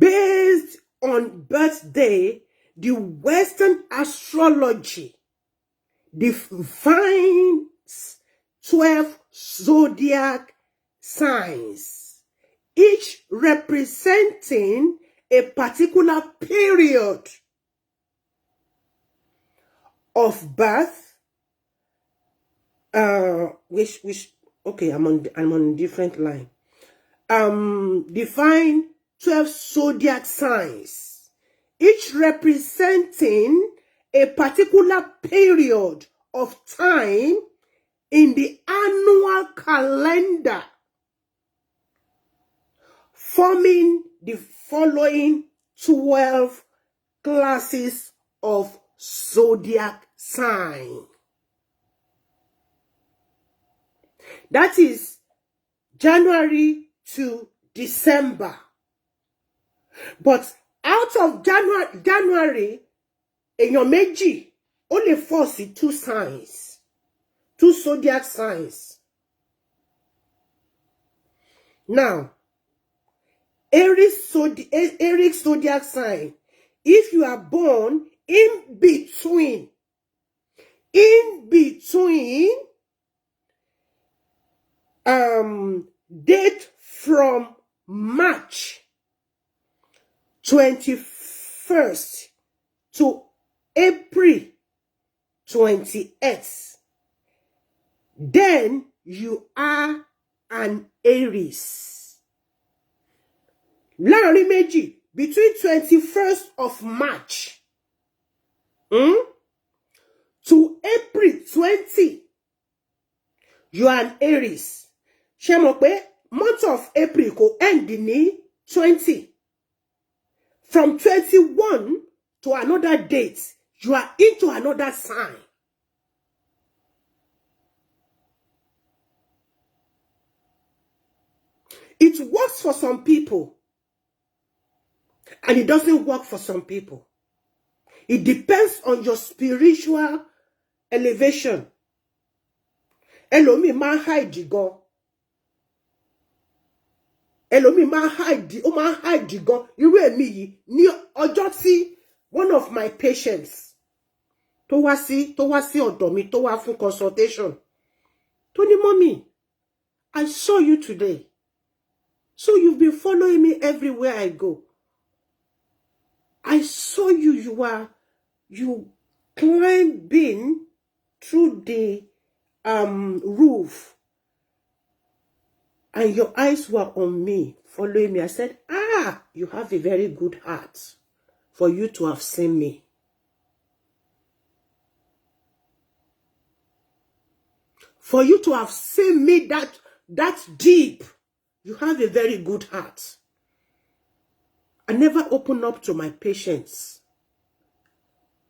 Based on birthday, the Western astrology defines 12 zodiac signs each representing a particular period of birth. Okay, I'm on a different line. Define 12 zodiac signs, each representing a particular period of time in the annual calendar, forming the following 12 classes of zodiac sign. That is January to December. But out of January, èèyàn méjì only falls in 2 signs, 2 zodiac signs. Now, Aries zodiac sign, if you are born in between date from March 21st to April 28th, then you are an Aries. Láàrin méjì, between 21st of March to April 20, you are an Aries. Ṣé mọ̀ pé month of April kò end ní 20. From 21 to another date, you are into another sign. It works for some people, and it doesn't work for some people. It depends on your spiritual elevation. Ẹlòmíì máa hide gan. Ẹlòmíì máa hide, ó máa hide gan. Irú èmi yìí ní ọjọ́ tí one of my patients tó wá sí ọ̀dọ̀ mi, tó wá fún consultation. Tó ní, mommy, I saw you today. So you've been following me everywhere I go. I saw you, you climbing through the roof, and your eyes were on me, following me. I said, you have a very good heart for you to have seen me. For you to have seen me that deep, you have a very good heart. I never open up to my patients.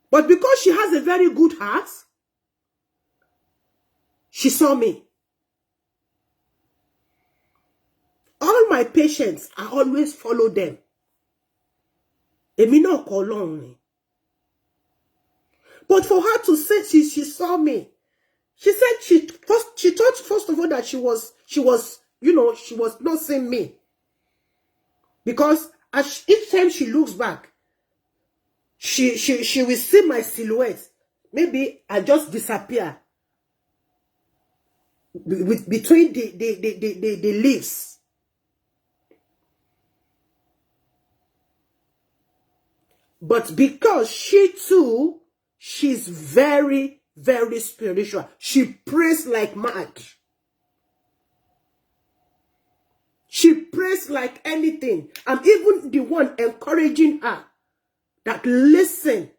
But because she has a very good heart, she saw me. All my patients, I always follow them. Èmi náà kọ́ Ọlọ́run ni. But for her to say she saw me, she said she thought first of all that she was not seeing me. Because each time she looks back, she will see my silhouette. Maybe I just disappear between the leaves. But because she too, she's very, very spiritual. She prays like mad. She prays like anything. I'm even the one encouraging her that, listen,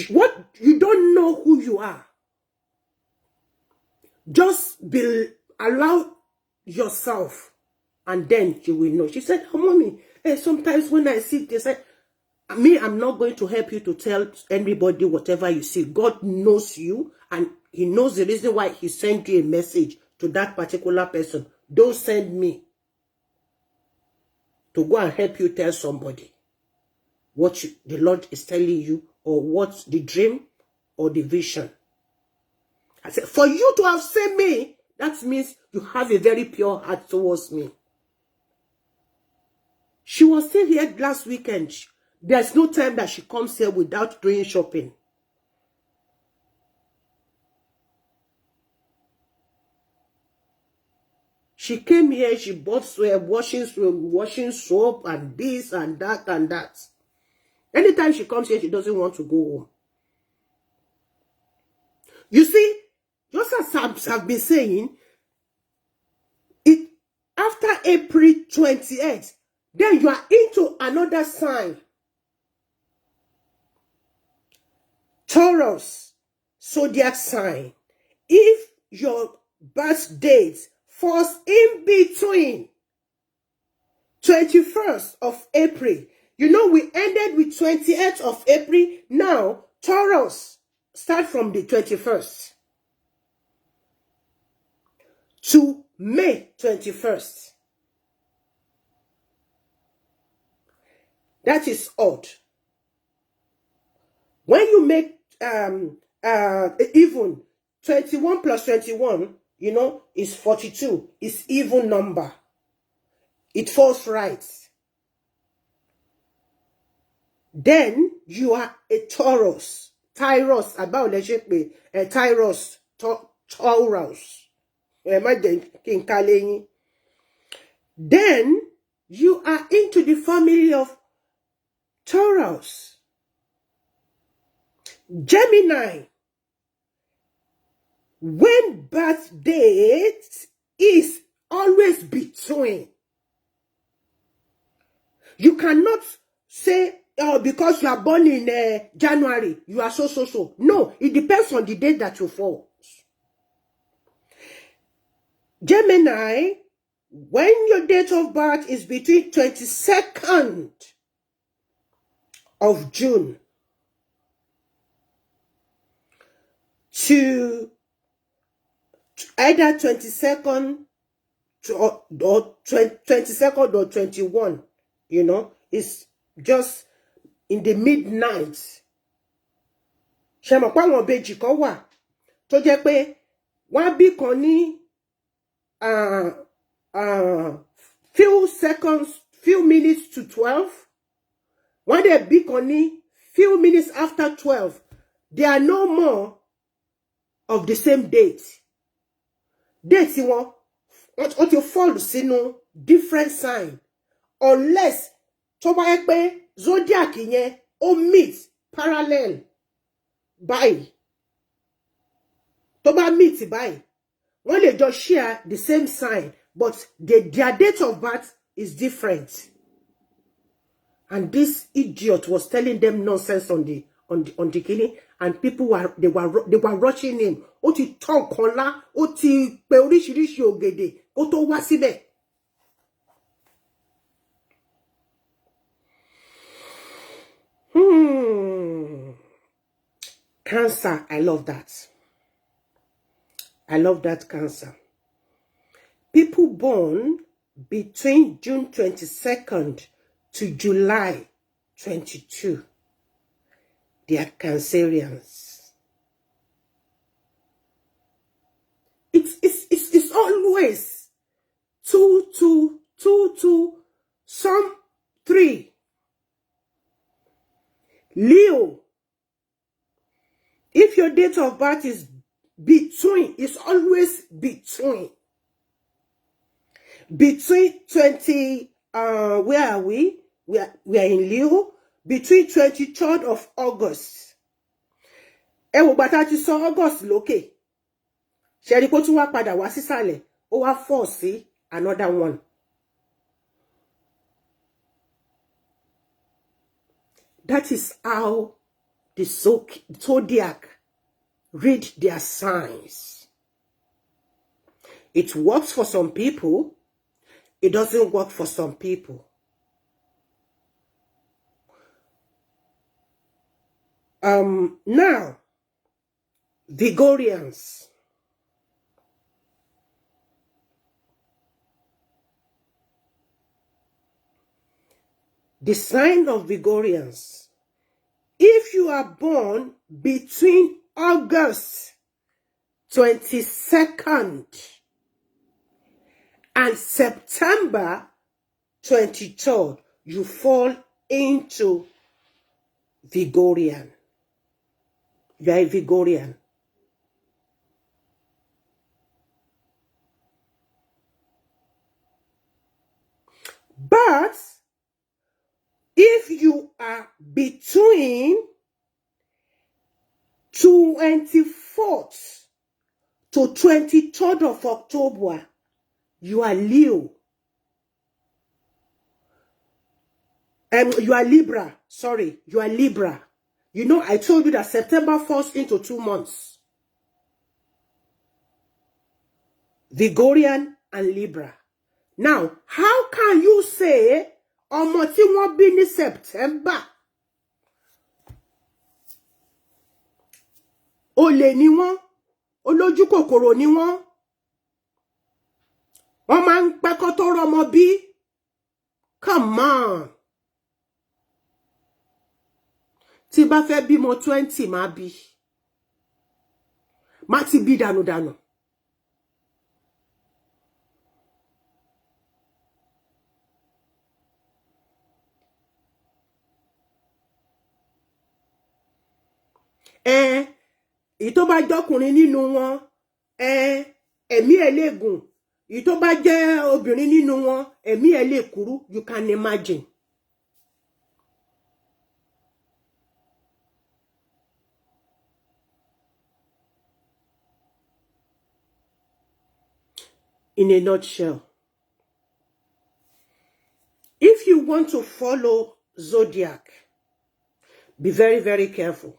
what you don't know who you are. Just allow yourself, and then you will know. She said, oh, mommy, sometimes when I see this, I'm not going to help you to tell anybody whatever you see. God knows you, and he knows the reason why he sent you a message to that particular person. Don't send me to go and help you tell somebody what the Lord is telling you, or what the dream or the vision. I said, for you to have seen me, that means you have a very pure heart towards me. She was still here last weekend. There's no time that she comes here without doing shopping. She came here, she bought washing soap and this and that and that. Anytime she comes here, she doesn't want to go home. You see, just as I've been saying, it after April 28th, then you are into another sign. Taurus, zodiac sign. If your birth date falls in between 21st of April, you know we ended with 28th of April. Now, Taurus, start from the 21st to May 21st. That is odd. When you make even 21 plus 21, you know, is 42. It's even number. It falls right. Then you are a Taurus. Taurus, about the shape, a Taurus, Taurus. Then you are into the family of Taurus. Gemini. When birth date is always between. You cannot say, oh, because you are born in January, you are so. No, it depends on the date that you fall. Gemini, when your date of birth is between 22nd of June to either 22nd or 22nd or 21, you know, it's just in the midnight. Shema kwa won beji kan wa tó jẹ́ pé wọ́n bí kan ní few seconds, few minutes to 12. When they be on few minutes after 12, they are no more of the same date. Dates you want what you fall sínú different sign. Unless tó bá jẹ́ pé zodiac yẹn ó meet parallel by. Tó bá meet by. When they just share the same sign, but their date of birth is different. And this idiot was telling them nonsense on the killing, and people were rushing him. Ó ti tán kan lá, ó ti pe oríṣiríṣi ògèdè kó tó wá síbẹ̀. Cancer, I love that. I love that Cancer. People born between June 22nd to July 22. They are Cancerians. It's always 2, 2, 2, 2, some 3. Leo. If your date of birth is between, it's always between. Between 20, where are we? We are in Leo. Between 23rd of August. Wo bàtà ti sọ August lókè. Ṣé rí kó tún wá padà wá sísàlẹ̀. Ó wá fall sí another one. That is how the zodiac read their signs. It works for some people. It doesn't work for some people. Now, Vigorians. The sign of Vigorians. If you are born between August 22nd and September 23rd, you fall into Vigorian. You are a Vigorian. that if you are between 24th to 23rd of October, you are Leo. You are Libra. Sorry, you are Libra. You know, I told you that September falls into 2 months. Gregorian and Libra. Now, how can you say ọmọ tí wọ́n bí ní September olè ni wọ́n, olójú kòkòrò ni wọ́n máa ń pẹ́ kó tó rọ́mọ bí? Come on. Tí bá fẹ́ bímọ 20 máa bí. Má ti bí dànù. Èyí tó bá jọkùnrin nínú wọn, ẹ̀mí ẹ̀ lè gùn. Èyí tó bá jẹ́ obìnrin nínú wọn, ẹ̀mí ẹ̀ lè kúrú. You can imagine. In a nutshell, if you want to follow Zodiac, be very, very careful.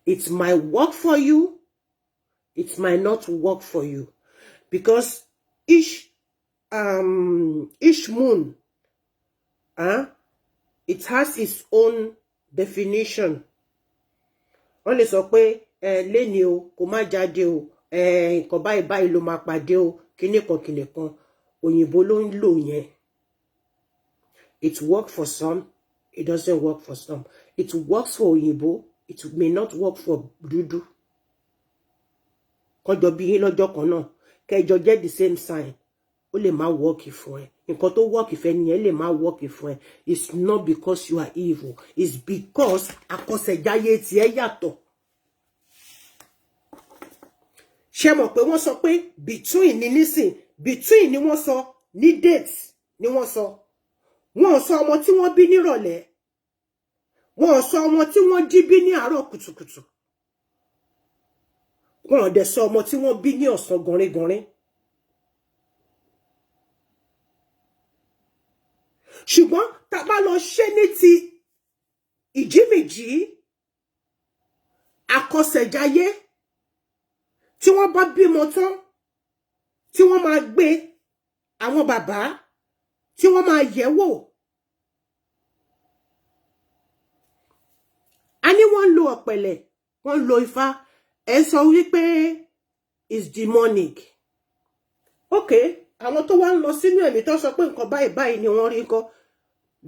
It might work for you. It might not work for you. Because each moon, it has its own definition. Only sọ pé lẹ́ni o, kò má jáde o, nǹkan báyìí ló máa pàdé o, kíní kan, òyìnbó ló ń lò yẹn. It works for some, it doesn't work for some. It works for òyìnbó, it may not work for dúdú. Kọjọ bí yín lọ́jọ́ kan náà, kẹjọ jẹ́ the same sign, ó lè má work fún ẹ. Nǹkan tó work fẹ́ nìyẹn lè má work fún ẹ. It's not because you are evil. It's because Akosejaye tí ẹ yàtọ̀. Ṣé mọ̀ pé wọ́n sọ pé between ni nísìn, between ni wọ́n sọ, ní dates ni wọ́n sọ. Wọ́n sọ ọmọ tí wọ́n bí nírọ̀lẹ́. Wọ́n sọ ọmọ tí wọ́n jí bí ní àárọ̀ kùtùkùtù. Wọ́n dẹ̀ sọ ọmọ tí wọ́n bí ní ọ̀sán gọ̀rẹ́gọ̀rẹ́. Ṣùgbọ́n tá bá lọ ṣe ní ti ìjímìjí Akosejaye tí wọ́n bá bímọ tán, tí wọ́n máa gbé àwọn bàbá, tí wọ́n máa yẹ̀wò. A ní wọ́n lo ọ̀pẹ̀lẹ̀, wọ́n lo ifá, ẹ sọ wípé is demonic. Okay, àwọn tó wá ń lọ sínú ẹ̀mí tó sọ pé nǹkan báyìí ni wọ́n rí nǹkan.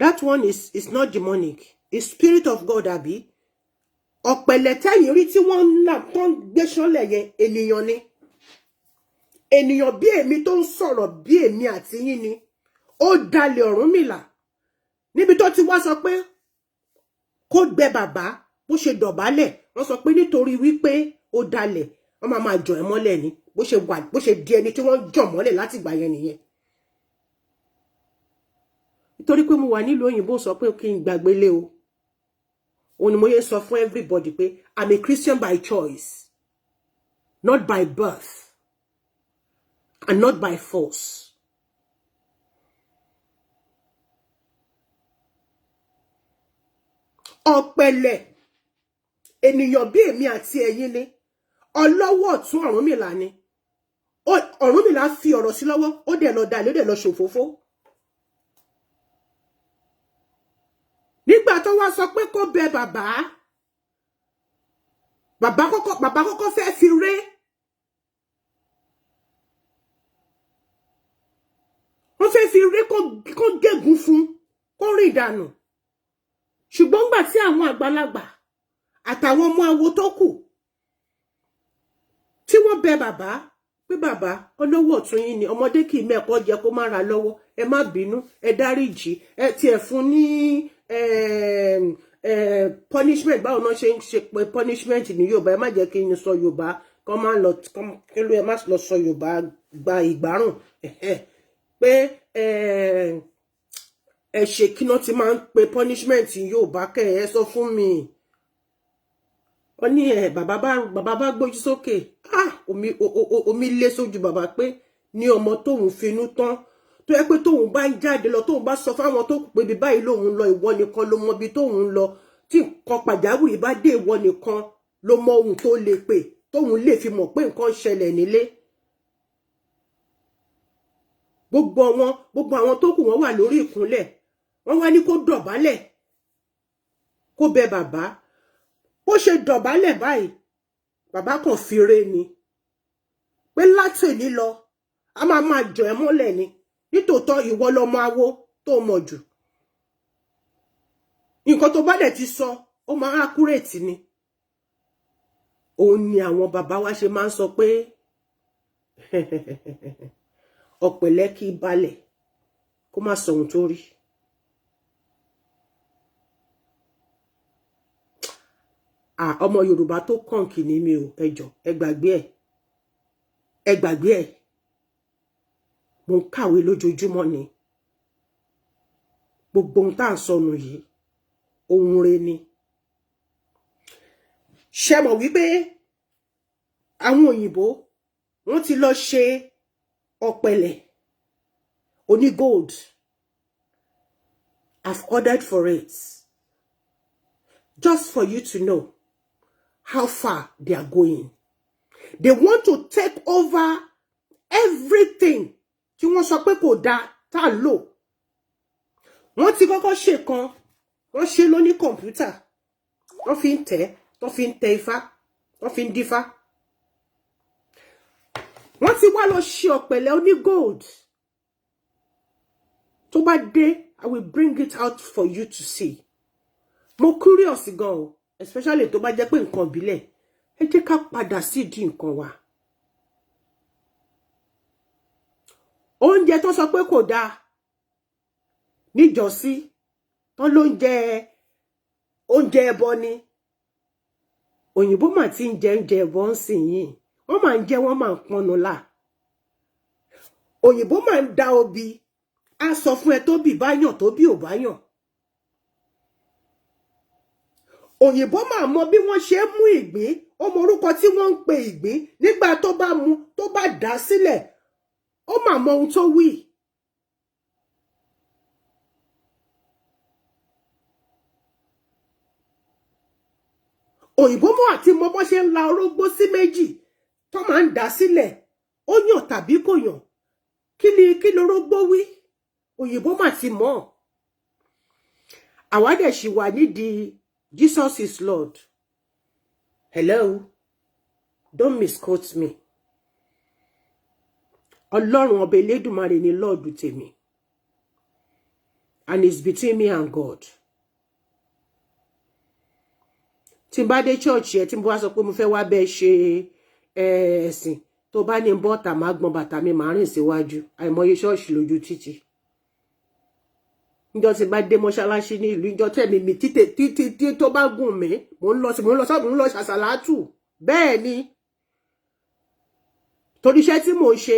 That one is not demonic. It's spirit of God, àbí? Ọ̀pẹ̀lẹ̀ tẹ́yìn rí tí wọ́n ń là tó ń gbé ṣánlẹ̀ yẹn, ènìyàn ni. Ènìyàn bí èmi tó ń sọ̀rọ̀ bí èmi àti yín ni. Ó dalẹ̀ Ọ̀rúnmìlà. Níbi tó ti wá sọ pé kó gbẹ bàbá bó ṣe dọ̀bálẹ̀, wọ́n sọ pé nítorí wípé ó dalẹ̀, wọ́n máa jọ ẹ́ mọ́lẹ̀ ni. Bó ṣe di ẹni tí wọ́n jọ mọ́lẹ̀ láti gbà yẹn nìyẹn. Nítorí pé mo wà nílùú òyìnbó sọ pé kí n gbàgbé lé o. Òun ni mo yẹ sọ fún everybody pé I'm a Christian by choice, not by birth, and not by force. Ọ̀pẹ̀lẹ̀ ènìyàn bí èmi àti ẹ̀yin ni. Ọlọ́wọ́ ọ̀tún Ọ̀rúnmìlà ni. Ọ̀rúnmìlà fi ọ̀rọ̀ sí lọ́wọ́, ó dẹ̀ lọ dalẹ̀, ó dẹ̀ lọ ṣòfófó. Nígbà tó wá sọ pé kó bẹ bàbá kọ́kọ́ fẹ́ fi ré. Wọ́n fẹ́ fi ré kó gégùn fún, kó rìn dànù. Ṣùgbọ́n gbà tí àwọn àgbàlagbà àtàwọn ọmọ awo tó kù tí wọ́n bẹ bàbá pé bàbá olówó ọ̀tún yín ni, ọmọdé kì í mẹ́kọ́ jẹ kó má ra lọ́wọ́, ẹ má bínú, ẹ dáríjì, ẹ tiẹ̀ fún ní punishment. Báwo náà ṣe ń ṣe pé punishment ní Yorùbá? Ẹ má jẹ́ kí n sọ Yorùbá kọ́ máa lọ kí ló ẹ má lọ sọ Yorùbá gba ìgbárùn. Pé ẹ ṣe kí ná ti máa ń pe punishment yóò bá kẹ́ ẹ sọ fún mi. Ó ní bàbá bá gbójú sókè. Omi lé sójú bàbá pé ní ọmọ tóun finú tán tó yẹ pé tóun bá ń jáde lọ tóun bá sọ fáwọn tó pé bí báyìí lòun lọ ìwọ nìkan ló mọ bí tóun lọ tí nǹkan pàjáwìrì bá dé ìwọ nìkan ló mọ ohun tó lè pè tóun lè fi mọ̀ pé nǹkan ṣẹlẹ̀ nílé. Gbogbo àwọn tó kù wọ́n wà lórí ìkúnlẹ̀ wọ́n wá ní kó dọ̀bálẹ̀ kó bẹ bàbá bó ṣe dọ̀bálẹ̀ báyìí bàbá kan fi re ni pé látòní lọ a máa jọ ẹ́ mọ́lẹ̀ ni nítòótọ́ ìwọ lọmọ awo tó mọ̀ jù nǹkan tó bá dẹ̀ ti sọ ó máa accurate ni. Òun ni àwọn bàbá wa ṣe máa ń sọ pé ọ̀pẹ̀lẹ̀ kì í balẹ̀ kó má sọ ohun tó rí. Ọmọ Yorùbá tó kàn kì ní mi ò ẹjọ́ ẹ gbàgbé ẹ̀ mo ń kàwé lójoojúmọ́ ni gbogbo ohun tá à ń sọnù yìí ohun rẹ̀ ni. Ṣé mọ̀ wípé àwọn òyìnbó wọ́n ti lọ ṣe ọ̀pẹ̀lẹ̀ oní gold. I've ordered for it just for you to know how far they are going. They want to take over everything tí wọ́n sọ pé kò dá tá lò. Wọ́n ti kọ́kọ́ ṣe kan wọ́n ṣe lóní kọ̀mpútà wọ́n fi ń tẹ̀ tó fi ń tẹ ifá wọ́n fi ń dífá. Wọ́n ti wá lọ ṣe ọ̀pẹ̀lẹ̀ oní gold. Tó bá dé I will bring it out for you to see. Mo curious gan o, especially tó bá jẹ́ pé nǹkan ìbílẹ̀ ẹ jẹ́ ká padà sídìí nǹkan wa. Oúnjẹ tó sọ pé kò dáa níjọ́sí tán ló ń jẹ oúnjẹ ẹbọ ni. Òyìnbó mà ti ń jẹ oúnjẹ ẹbọ ń sìn yìí wọ́n máa ń jẹ wọ́n máa ń pọnnu là. Òyìnbó máa ń dá obì á sọ fún ẹ tó bì bá yàn tó bì ò bá yàn. Òyìnbó máa mọ bí wọ́n ṣe mú ìgbín ó mọ orúkọ tí wọ́n ń pe ìgbín nígbà tó bá mu tó bá dà sílẹ̀ ó máa mọ ohun tó wí. Òyìnbó mọ̀ àti mọ bó ṣe ń la orógbó sí méjì tó máa ń dà sílẹ̀ ó yàn tàbí kò yàn kí lórógbó wí òyìnbó mà ti mọ̀. Àwa dẹ̀ ṣì wà nídìí Jesus is Lord. Hello, don't misquote me. Ọlọ́run ọba Elédùmarè ni Lord tèmi and it's between me and God. Tí n bá dé church yẹn tí mo bá sọ pé mo fẹ́ wá bẹ́ẹ̀ ṣe ẹ̀sìn tó bá ní bọ́ọ̀tà máa gbọ́n bàtà mi máa rìn síwájú àìmọye ṣọ́ọ̀ṣì lójú títì. Níjọ́ tí bá dé mọ́ṣáláṣí ní ìlú ìjọ tẹ̀mí mi títí tó bá gùn mí mo ń lọ ṣàṣàlátù bẹ́ẹ̀ ni torí iṣẹ́ tí mò ń ṣe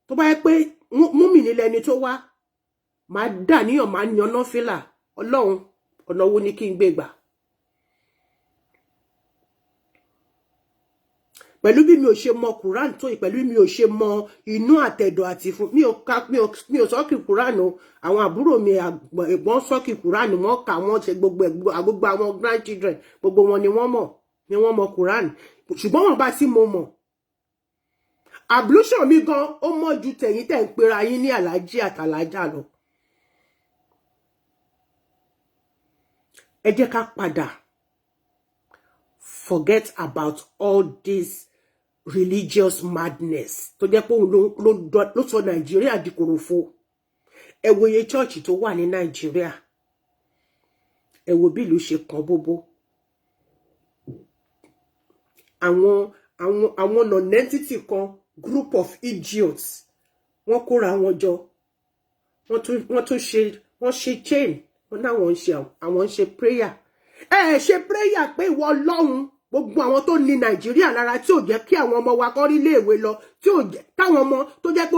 tó bá yẹ pé mú mi nílẹ̀ ẹni tó wá máa dà níyàn máa yan náfìlà Ọlọ́run ọ̀nà wo ni kí n gbé gbà. Pẹ̀lú bí mi ò ṣe mọ Quran tó pẹ̀lú bí mi ò ṣe mọ inú àtẹ̀dọ̀ àti fún mi ò sọ́kì Quran o àwọn àbúrò mi ẹ̀gbọ́n sọ́kì Quran wọ́n kà wọ́n ṣe gbogbo àwọn grandchildren gbogbo wọn ni wọ́n mọ Quran ṣùgbọ́n wọn bá tí mo mọ̀ ablution mi gan ó mọ̀ ju tẹ̀yin tẹ̀ ń pera yín ní alájí àtàlájà lọ. Ẹ jẹ́ ká padà forget about all this religious madness tó jẹ́ pé òun ló sọ Nàìjíríà di kòròfo. Ẹ wo iye church tó wà ní Nàìjíríà ẹ wo bí ìlú ṣe kàn bóbó. Àwọn non-entity kan group of idiots wọ́n kóra wọn jọ wọ́n ṣe chain wọ́n náwọn ń ṣe prayer. Ẹ ṣe prayer pé ìwọ Ọlọ́run gbogbo àwọn tó ní Nàìjíríà lára tí ò jẹ́ kí àwọn ọmọ wa kọ́ rí iléèwé lọ tí ò jẹ́ táwọn ọmọ tó jẹ́ pé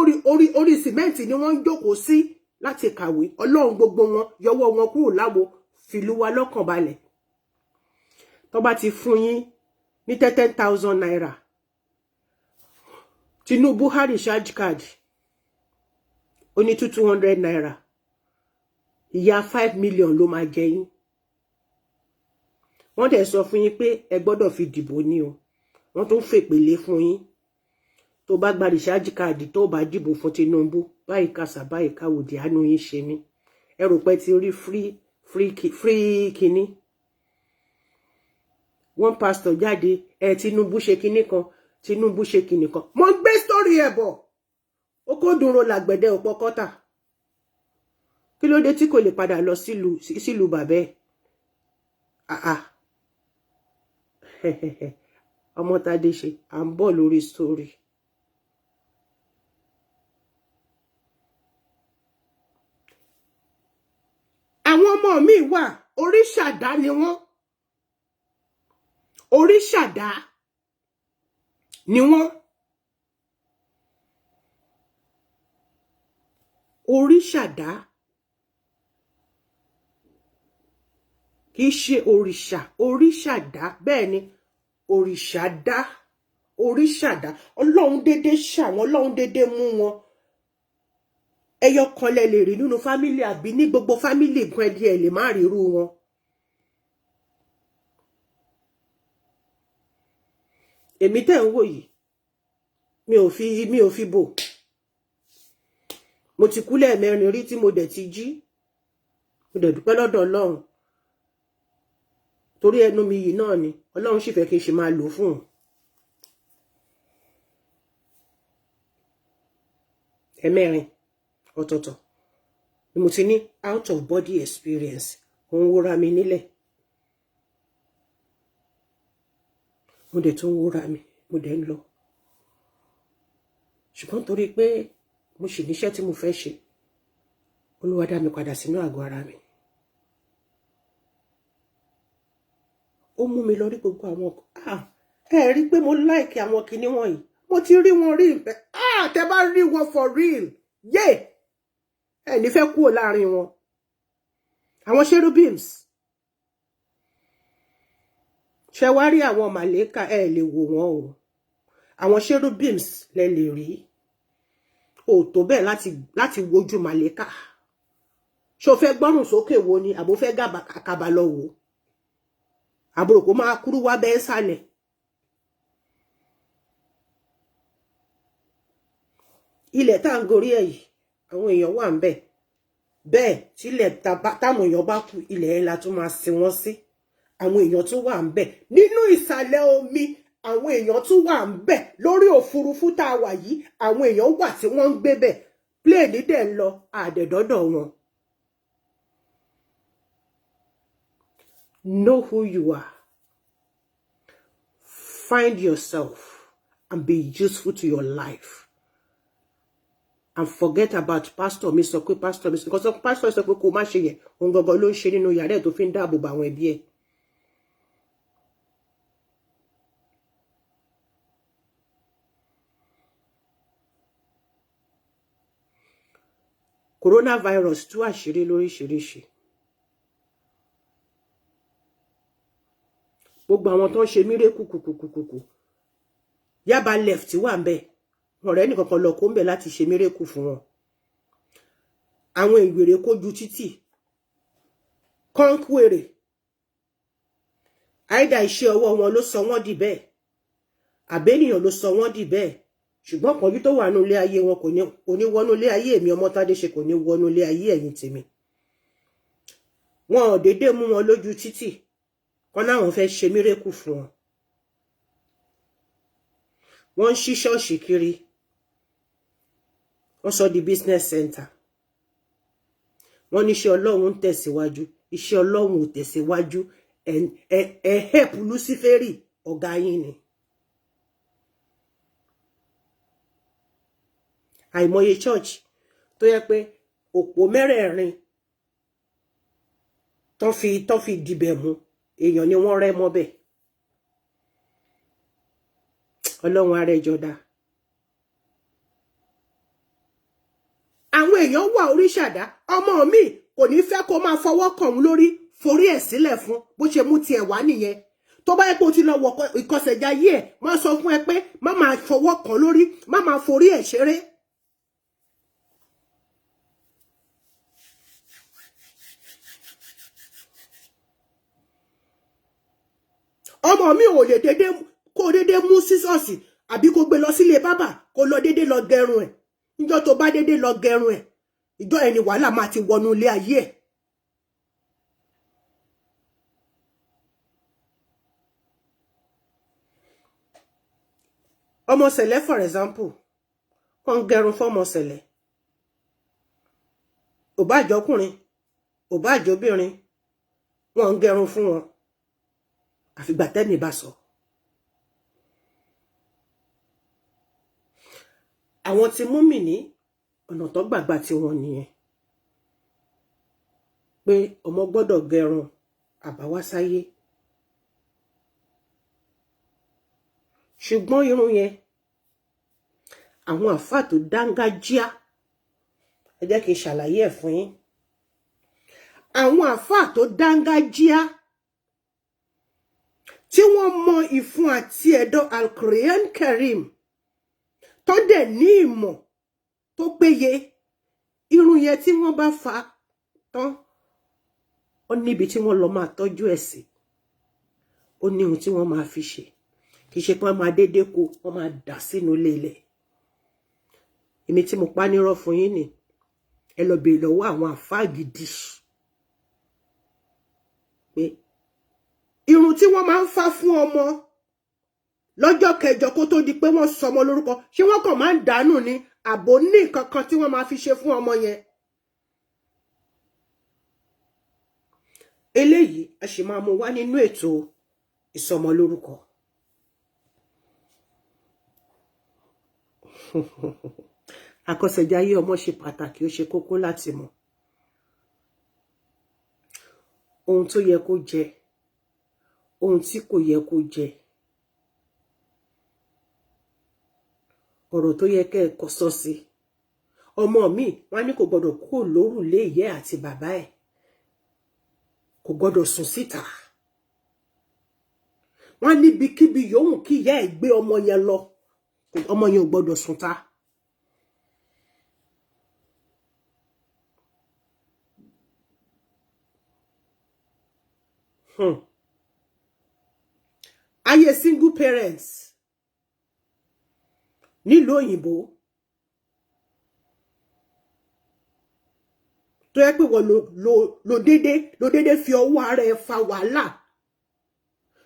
orí sìmẹ́ǹtì ni wọ́n ń jókòó sí láti kàwé Ọlọ́run gbogbo wọn yọwọ́ wọn kúrò láwo fìlú wa lọ́kàn balẹ̀ tó bá ti fún yín ní 10,000 naira Tinubu ha recharge card ó ní 200 naira ìyá 5 million ló máa jẹ yín wọ́n dẹ̀ sọ fún yín pé ẹ gbọ́dọ̀ fi dìbò ní o wọ́n tún fèpèlé fún yín tó bá gba recharge card tó bá dìbò fún Tinubu báyìí kàsà báyìí káwòdì àánú yín ṣe mí ẹ rò pé ti rí free kíní one pastor jáde Tinubu ṣe kíní kan Tinubu ṣe kíní kan mo gbé story ẹ̀ bọ̀ ó kó dúró làgbẹ̀dẹ òpó kọ́tà kí ló dé tí kò lè padà lọ sílùú bàbẹ́ ọmọ Tádé ṣe à ń bọ̀ lórí story. Àwọn ọmọ mi wà oríṣàdá ni wọ́n oríṣàdá ni wọ́n oríṣàdá kì í ṣe òrìṣà oríṣàdá bẹ́ẹ̀ ni òrìṣàdá oríṣàdá Ọlọ́run dédé ṣàwọn Ọlọ́run dédé mú wọn ẹyọ kan lẹ lè rí nínú fámílì àbí ní gbogbo fámílì gan ẹdí ẹ lè má ríru wọn èmi tẹ́ ń wò yìí mi ò fi bò mo ti kú lẹ́ẹ̀mẹrin rí tí mo dẹ̀ ti jí mo dẹ̀ dúpẹ́ lọ́dọ̀ Ọlọ́run torí ẹnu mi yìí náà ni Ọlọ́run sì fẹ́ kí n ṣe máa lò fún un ẹ̀mẹrin ọ̀tọ̀ọ̀tọ̀ ni mo ti ní out of body experience òun wúra mi nílẹ̀ mo dẹ̀ tún wúra mi mo dẹ̀ ń lọ ṣùgbọ́n torí pé mo ṣì níṣẹ́ tí mo fẹ́ ṣe Olúwa dá mi padà sínú àgọ́ ara mi ó mú mi lọ rí gbogbo àwọn ẹ rí pé mo like àwọn kinní wọ̀nyí mo ti rí wọn rí tẹ́ bá rí wọn for real ẹ ní fẹ́ kúrò láàrin wọn àwọn cherubims ṣe wá rí àwọn màlẹ́kà ẹ lè wò wọ́n o àwọn cherubims lẹ lè rí o tó bẹ́ẹ̀ láti wojú màlẹ́kà ṣó fẹ́ gbọ́rùn sókè wo ni àbó fẹ́ gàbà àkàbà lọ wò àbúrò kó máa kúrú wá bẹ́ẹ̀ sálẹ̀ ilẹ̀ tá ń gorí ẹ̀ yìí àwọn èèyàn wà ń bẹ̀ bẹ́ẹ̀ tílẹ̀ táwọn èèyàn bá kú ilẹ̀ ẹ̀ la tún máa sin wọ́n sí àwọn èèyàn tún wà ń bẹ̀ nínú ìsàlẹ̀ omi àwọn èèyàn tún wà ń bẹ̀ lórí òfurufú tá a wà yìí àwọn èèyàn wà tí wọ́n ń gbé bẹ̀ pléènì dẹ̀ ń lọ àdẹ̀dọ́dọ̀ wọn. Know who you are. Find yourself and be useful to your life. And forget about pastor mi sọ pé pastor mi sọ because pastor sọ pé kó má ṣe yẹ òun gangan ló ń ṣe nínú yàrá ẹ̀ tó fi ń dáàbò bá àwọn ẹbí ẹ̀. Coronavirus tú àṣírí lóríṣiríṣi. Gbogbo àwọn tó ń ṣe mírèkù kùkùkùkù Yaba left wà ń bẹ̀ ọ̀rẹ́ nìkan kan lọ kó ń bẹ̀ láti ṣe mírèkù fún wọn àwọn ìwèrè kójú títì kọ́ńkwèrè àìdá iṣẹ́ ọwọ́ wọn ló sọ wọ́n dì bẹ́ẹ̀ àbẹ́nìyàn ló sọ wọ́n dì bẹ́ẹ̀ ṣùgbọ́n pọ̀jù tó wà nínú ilé ayé wọn kò ní wọnú ilé ayé èmi Ọmọ́tádé ṣe kò ní wọnú ilé ayé ẹ̀yin tèmi wọn ò déédéé mú wọn lójú títì wọn láwọn fẹ́ ṣe mírèkù fún wọn wọ́n ń ṣí ṣọ́ọ̀ṣì kiri wọ́n sọ di business center wọ́n ní iṣẹ́ Ọlọ́run ń tẹ̀síwájú iṣẹ́ Ọlọ́run ò tẹ̀síwájú ẹ help Luciferi ọ̀gá yín ni àìmọye church tó yẹ pé òpó mẹ́rẹ̀ẹ̀rin tó fi dìbẹ̀ mú èèyàn ni wọ́n rẹ́ mọ́bẹ̀ Ọlọ́run ààrẹ jọdá àwọn èèyàn wà oríṣàdá ọmọ mi kò ní fẹ́ kó máa fọwọ́ kàn òun lórí forí ẹ̀ sílẹ̀ fún bó ṣe mú tiẹ̀ wá nìyẹn tó bá yẹ pé o ti lọ wọ Ìkọsẹ̀jayé ẹ̀ wọ́n sọ fún ẹ pé má máa fọwọ́ kàn lórí má máa forí ẹ̀ ṣeré. ọmọ mi ò lè dédé mú sísọ́ọ̀sì àbí kó gbé lọ sílé bábà kó lọ dédé lọ gẹrun ẹ̀ níjọ́ tó bá dédé lọ gẹrun ẹ̀ ìjọ́ ẹni wàhálà máa ti wọnú ilé ayé ẹ̀. ọmọ sẹ̀lẹ̀ for example kàn gẹrun fọ́mọ sẹ̀lẹ̀ ò bá jọkùnrin ò bá jọbìnrin wọ́n ń gẹrun fún wọn àfìgbà tẹ́mi bá sọ. àwọn tí mú mi ní ọ̀nà tó gbàgbà tí wọ́n nìyẹn pé ọmọ gbọ́dọ̀ gẹrun àbáwásáyé ṣùgbọ́n irun yẹn àwọn àfáà tó dángájíá ẹ jẹ́ kí n ṣàlàyé ẹ̀ fún yín àwọn àfáà tó dángájíá tí wọ́n mọ ìfun àti ẹ̀dọ̀ Al-Qur'an Karim tó dẹ̀ ní ìmọ̀ tó péye irun yẹn tí wọ́n bá fa tán ó níbi tí wọ́n lọ máa tọ́jú ẹ̀ sí ó ní ohun tí wọ́n máa fi ṣe kì í ṣe pé wọ́n máa dédé kó wọ́n máa dà sínú ilé èmi tí mo pa nírọ́ fún yín ni ẹ lọ bèèrè lọ́wọ́ àwọn àfáà gidi pé irun tí wọ́n máa ń fá fún ọmọ lọ́jọ́ kẹjọ kó tó di pé wọ́n sọmọ lórúkọ ṣé wọ́n kàn máa ń dànù ni àbò ní nǹkan kan tí wọ́n máa fi ṣe fún ọmọ yẹn. eléyìí a sì máa mú wá nínú ètò ìsọmọ lórúkọ. Àkọsẹ̀jayé ọmọ ṣe pàtàkì ó ṣe kókó láti mọ̀ ohun tó yẹ kó jẹ ohun tí kò yẹ kó jẹ ọ̀rọ̀ tó yẹ kẹ́ ẹ kọ sọ sí ọmọ mi wọ́n ní kò gbọ́dọ̀ kúrò lórùlé ìyá àti bàbá ẹ̀ kò gbọ́dọ̀ sùn síta wọ́n níbikíbi yòówù kí ìyá ẹ̀ gbé ọmọ yẹn lọ ọmọ yẹn ò gbọ́dọ̀ sùn ta. Ayé single parents nílùú òyìnbó tó yẹ pé wọ́n lo dédé fi ọwọ́ ara ẹ̀ fa wàhálà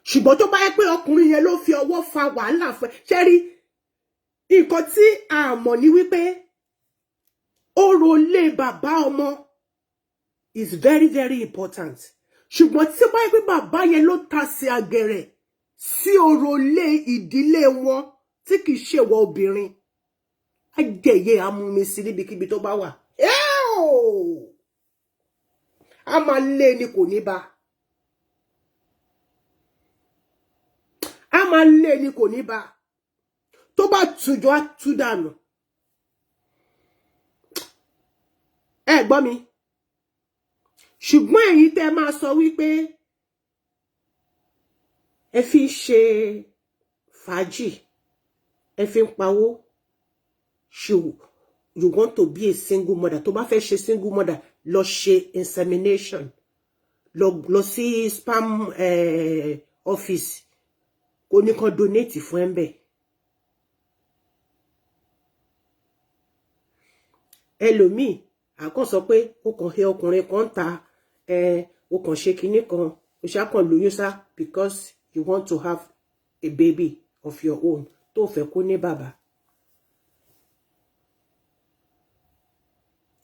ṣùgbọ́n tó bá yẹ pé ọkùnrin yẹn ló fi ọwọ́ fa wàhálà fún ẹ ṣe rí nǹkan tí a mọ̀ ní wípé ọ̀rọ̀ ilé bàbá ọmọ is very very important ṣùgbọ́n tí ó bá yẹ pé bàbá yẹn ló ta sí àgẹ̀rẹ̀ sí ọ̀rọ̀ ilé ìdílé wọn tí kì í ṣèwọ obìnrin ajẹyẹ amúmisí níbikíbi tó bá wà a máa lé ni kò ní bá a máa lé ni kò ní bá tó bá tùjọ á tú dànù ẹ gbọ́ mi ṣùgbọ́n ẹ̀yin tẹ́ máa sọ wípé ẹ fi ṣe fàájì ẹ fi ń pawó you want to be a single mother tó bá fẹ́ ṣe single mother lọ ṣe insemination lọ sí spam office kò ní kan donate fún ẹ ń bẹ̀. ẹlòmíì àkàn sọ pé ó kàn he ọkùnrin kan ta ó kàn ṣe kinní kan ó ṣàkàn lóyún sá because you want to have a baby of your own tó fẹ́ kó ní bàbá.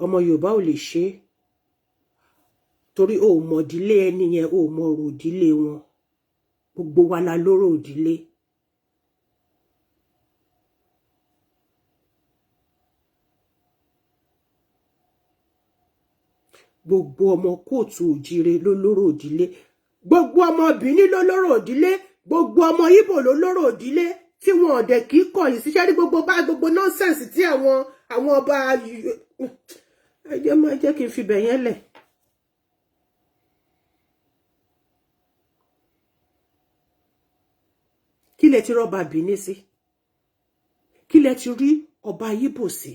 ọmọ Yorùbá ò lè ṣe torí o mọ̀ ìdílé ẹni yẹn o mọ̀ ọ̀rọ̀ ìdílé wọn gbogbo wa la lóró ìdílé. gbogbo ọmọ Kootu-Ojire ló lóró ìdílé gbogbo ọmọ Benin ló lóró ìdílé gbogbo ọmọ Ìgbò ló lóró ìdílé tí wọn ọdẹ kì í kọ̀yìn síṣẹ́ ní gbogbo nọ́nsẹ̀nsì tí àwọn àwọn ọba ẹjẹ máa jẹ́ kí n fi bẹ̀ yẹn lẹ̀. Kí lẹ ti rọ́ba Benin sí? Kí lẹ ti rí ọba Yíbò sí?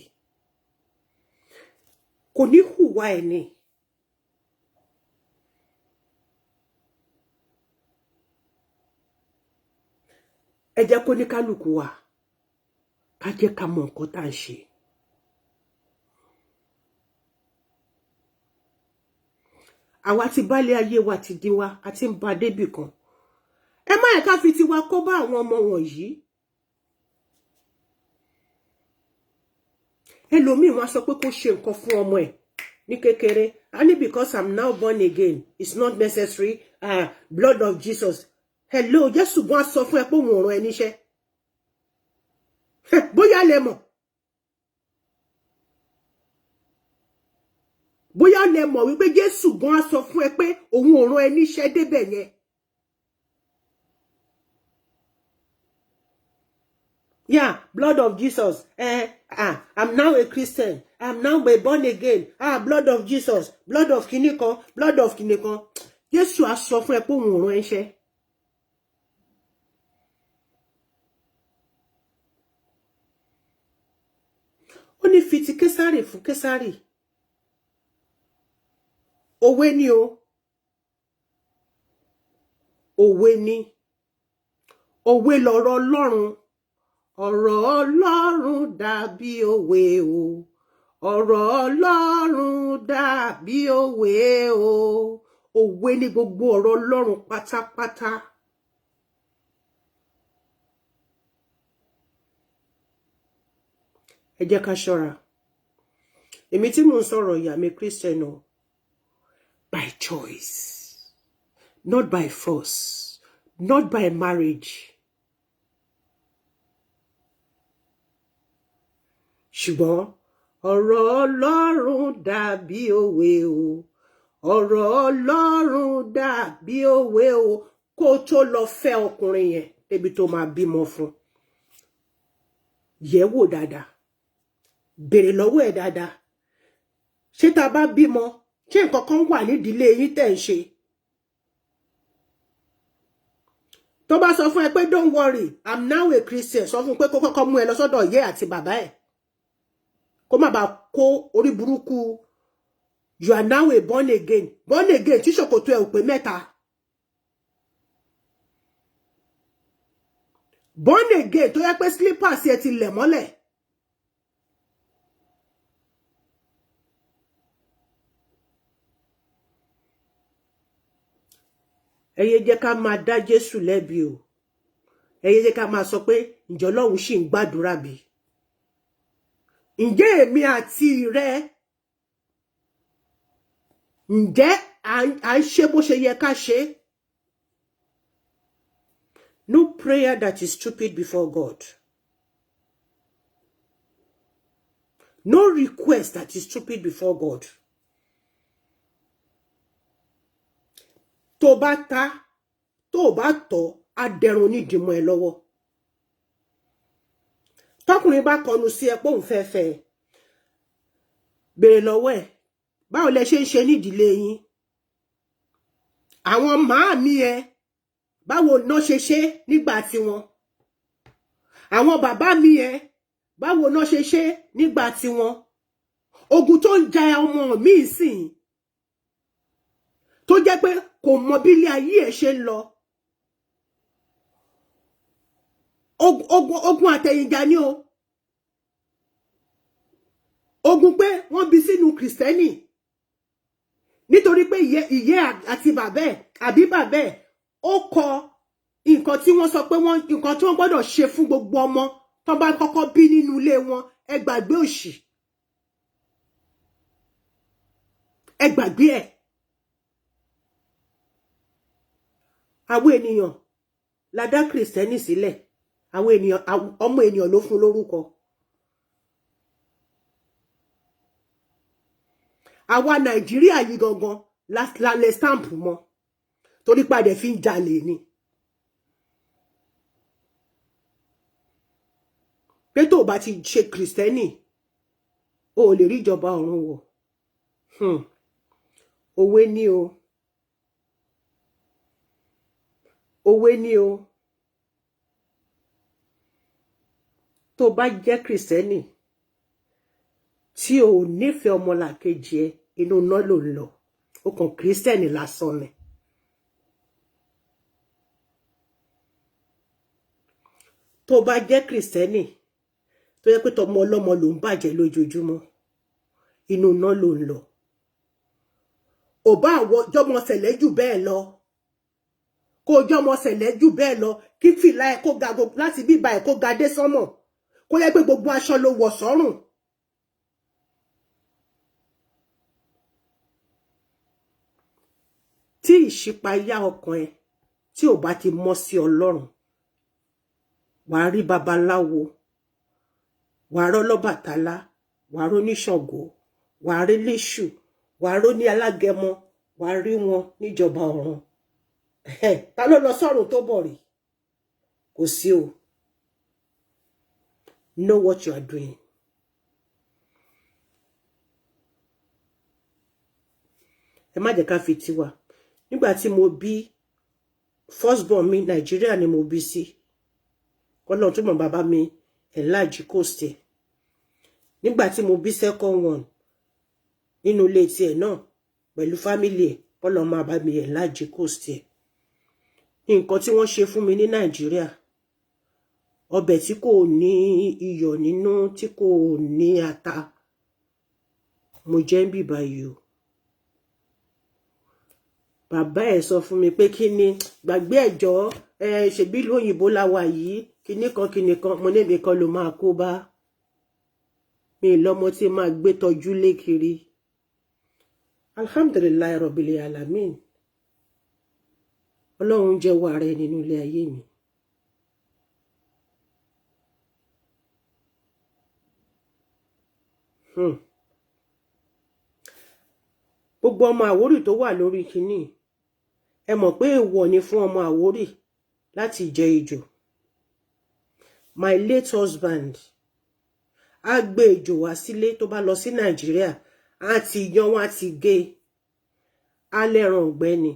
Kò ní hùwà ẹ̀ ni. Ẹ jẹ́ kó ní kálukú wa ká jẹ́ ká mọ nǹkan tá à ń ṣe. Àwa ti bálé ayé wa ti di wa àti ń ba débì kan. Ẹ má yẹ ká fi tiwa kó bá àwọn ọmọ wọ̀nyí. Ẹlòmíì wọ́n sọ pé kó ṣe nǹkan fún ọmọ ẹ̀ ní kékeré. Only because I'm now born again, it's not necessary. Blood of Jesus. Hello, Jésù gan sọ fún ẹ pé òun ò rán ẹ níṣẹ́. Bóyá lẹ mọ̀. Bóyá lẹ mọ̀ wípé Jésù gan sọ fún ẹ pé òun ò rán ẹ níṣẹ́ débẹ̀ yẹn. Yeah, blood of Jesus. I'm now a Christian. I'm now born again. Blood of Jesus. Blood of kinikan. Blood of kinikan. Jésù á sọ fún ẹ pé òun ò rán ẹ níṣẹ́. Ó ní fi ti Késárì fún Késárì. Òwe ni o. Òwe ni. Òwe lọ̀rọ̀ Ọlọ́run. Ọ̀rọ̀ Ọlọ́run dàbí òwe o. Ọ̀rọ̀ Ọlọ́run dàbí òwe o. Òwe ni gbogbo ọ̀rọ̀ Ọlọ́run pátápátá. Ẹ jẹ́ ká ṣọ́ra. Èmi tí mò ń sọ̀rọ̀ yìí, I'm a Christian o. By choice. Not by force. Not by marriage. Ṣùgbọ́n ọ̀rọ̀ Ọlọ́run dàbí òwe o. Ọ̀rọ̀ Ọlọ́run dàbí òwe o. Kó tó lọ fẹ́ ọkùnrin yẹn débi tó máa bímọ fún. Yẹ̀ wò dáadáa. Bèrè lọ́wọ́ ẹ̀ dáadáa. Ṣé tá bá bímọ, ṣé nǹkan kan wà nídìílé yín tẹ́ ń ṣe? Tó bá sọ fún ẹ pé don't worry, I'm now a Christian, sọ fún pé kó kọ́kọ́ mú ẹ lọ sọ́dọ̀ ìyá àti bàbá ẹ̀. Kó má bàa kó orí burúkú you are now a born again. Born again tí ṣòkòtò ẹ̀ ò pé mẹ́ta. Born again tó yẹ pé slippers ẹ ti lẹ̀ mọ́lẹ̀. Ẹ yé jẹ́ ká máa dá Jésù lẹ́bi o. Ẹ yé jẹ́ ká máa sọ pé ǹjẹ́ Ọlọ́run ṣì ń gbàdúrà bí? Ǹjẹ́ èmi àti rẹ, ǹjẹ́ à ń ṣe bó ṣe yẹ ká ṣe? No prayer that is stupid before God. No request that is stupid before God. Tó bá ta, tó bá tọ́, á dẹrùn nídìímọ̀ ẹ lọ́wọ́. Tọkùnrin bá kọnu sí ẹ pé òun fẹ́ fẹ́ ẹ. Bèrè lọ́wọ́ ẹ̀, báwo lẹ ṣe ń ṣe nídìílé yín? Àwọn màámi ẹ, báwo ná ṣe ṣe nígbà tiwọn? Àwọn bàbá mi ẹ, báwo ná ṣe ṣe nígbà tiwọn? Ogun tó ń ja ọmọ mi sìn, tó jẹ́ pé kò mọ bí ilé ayé ẹ̀ ṣe ń lọ. Ogun àtẹ̀yìnjà ni o. Ogun pé wọ́n bí sínú Kristẹni. Nítorí pé ìyẹ́ àti bàbá ẹ̀ àbí bàbá ẹ̀ ó kọ nǹkan tí wọ́n sọ pé nǹkan tí wọ́n gbọ́dọ̀ ṣe fún gbogbo ọmọ tó bá kọ́kọ́ bí nínú ilé wọn. Ẹ gbàgbé òṣì. Ẹ gbàgbé ẹ̀. Àwọn ènìyàn la dá Kristẹni sílẹ̀. Àwọn ènìyàn, ọmọ ènìyàn ló fún lórúkọ. Àwa Nàìjíríà yìí gangan la lè stamp mọ́. Torí padà fi ń jalè ni. Pé tó bá ti ṣe Kristẹni, o ò lè rí ìjọba ọ̀run wọ̀. Òwe ni o. Òwe ni o. Tó bá jẹ́ Kristẹni tí o nífẹ̀ẹ́ ọmọlàkejì ẹ, inú iná ló ń lọ. O kàn Kristẹni lásán ni. Tó bá jẹ́ Kristẹni tó yẹ pé tọmọ ọlọ́mọ ló ń bàjẹ́ lójoojúmọ́, inú iná ló ń lọ. Ò bá àwọ̀ jọmọ ṣẹlẹ̀ jù bẹ́ẹ̀ lọ. Kó jọmọ ṣẹlẹ̀ jù bẹ́ẹ̀ lọ, kí fìlà ẹ̀ kó ga láti bíbá ẹ̀ kó ga dé sánmọ̀. Kó yẹ pé gbogbo aṣọ ló wọ̀ sọ́rùn. Tí ìṣípayá ọkàn ẹ tí ò bá ti mọ́ sí Ọlọ́run, wàá rí babaláwo, wàá rí Ọlọ́bàtálá, wàá rí oníṣàngó, wàá rí léṣù, wàá rí ní alágẹmọ, wàá rí wọn níjọba ọ̀run. Ta ló lọ sọ́run tó bọ̀ rí? Kò sí o. Know what you are doing. Ẹ má jẹ́ ká fi tiwa. Nígbà tí mo bí firstborn mi, Nàìjíríà ni mo bí sí. Ọlọ́run tó mọ̀ bàbá mi enlarge coast ẹ̀. Nígbà tí mo bí second one nínú ilé tiẹ̀ náà pẹ̀lú family ẹ̀, Ọlọ́run máa bá mi enlarge coast ẹ̀. Nǹkan tí wọ́n ṣe fún mi ní Nàìjíríà, ọbẹ̀ tí kò ní iyọ̀ nínú, tí kò ní ata, mo jẹ ń bì báyìí o. Bàbá ẹ̀ sọ fún mi pé kí ni gbàgbé ẹ̀jọ́ ṣebí ìlú òyìnbó la wà yìí, kíní kan mo ní mi kan ló máa kó bá. Mi lọ́mọ tí máa gbé tọ́jú lé kiri. Alhamdulillah Rabbil Alamin. Ọlọ́run jẹ́wọ́ ara ẹ̀ nínú ilé ayé mi. Gbogbo ọmọ Àwórì tó wà lórí kíní, ẹ mọ̀ pé èèwọ̀ ni fún ọmọ Àwórì láti jẹ ejò. My late husband á gbé ejò wá sílé tó bá lọ sí Nàìjíríà, á ti yan wọ́n, á ti gé, á lẹ́ran ọ̀gbẹ́ni.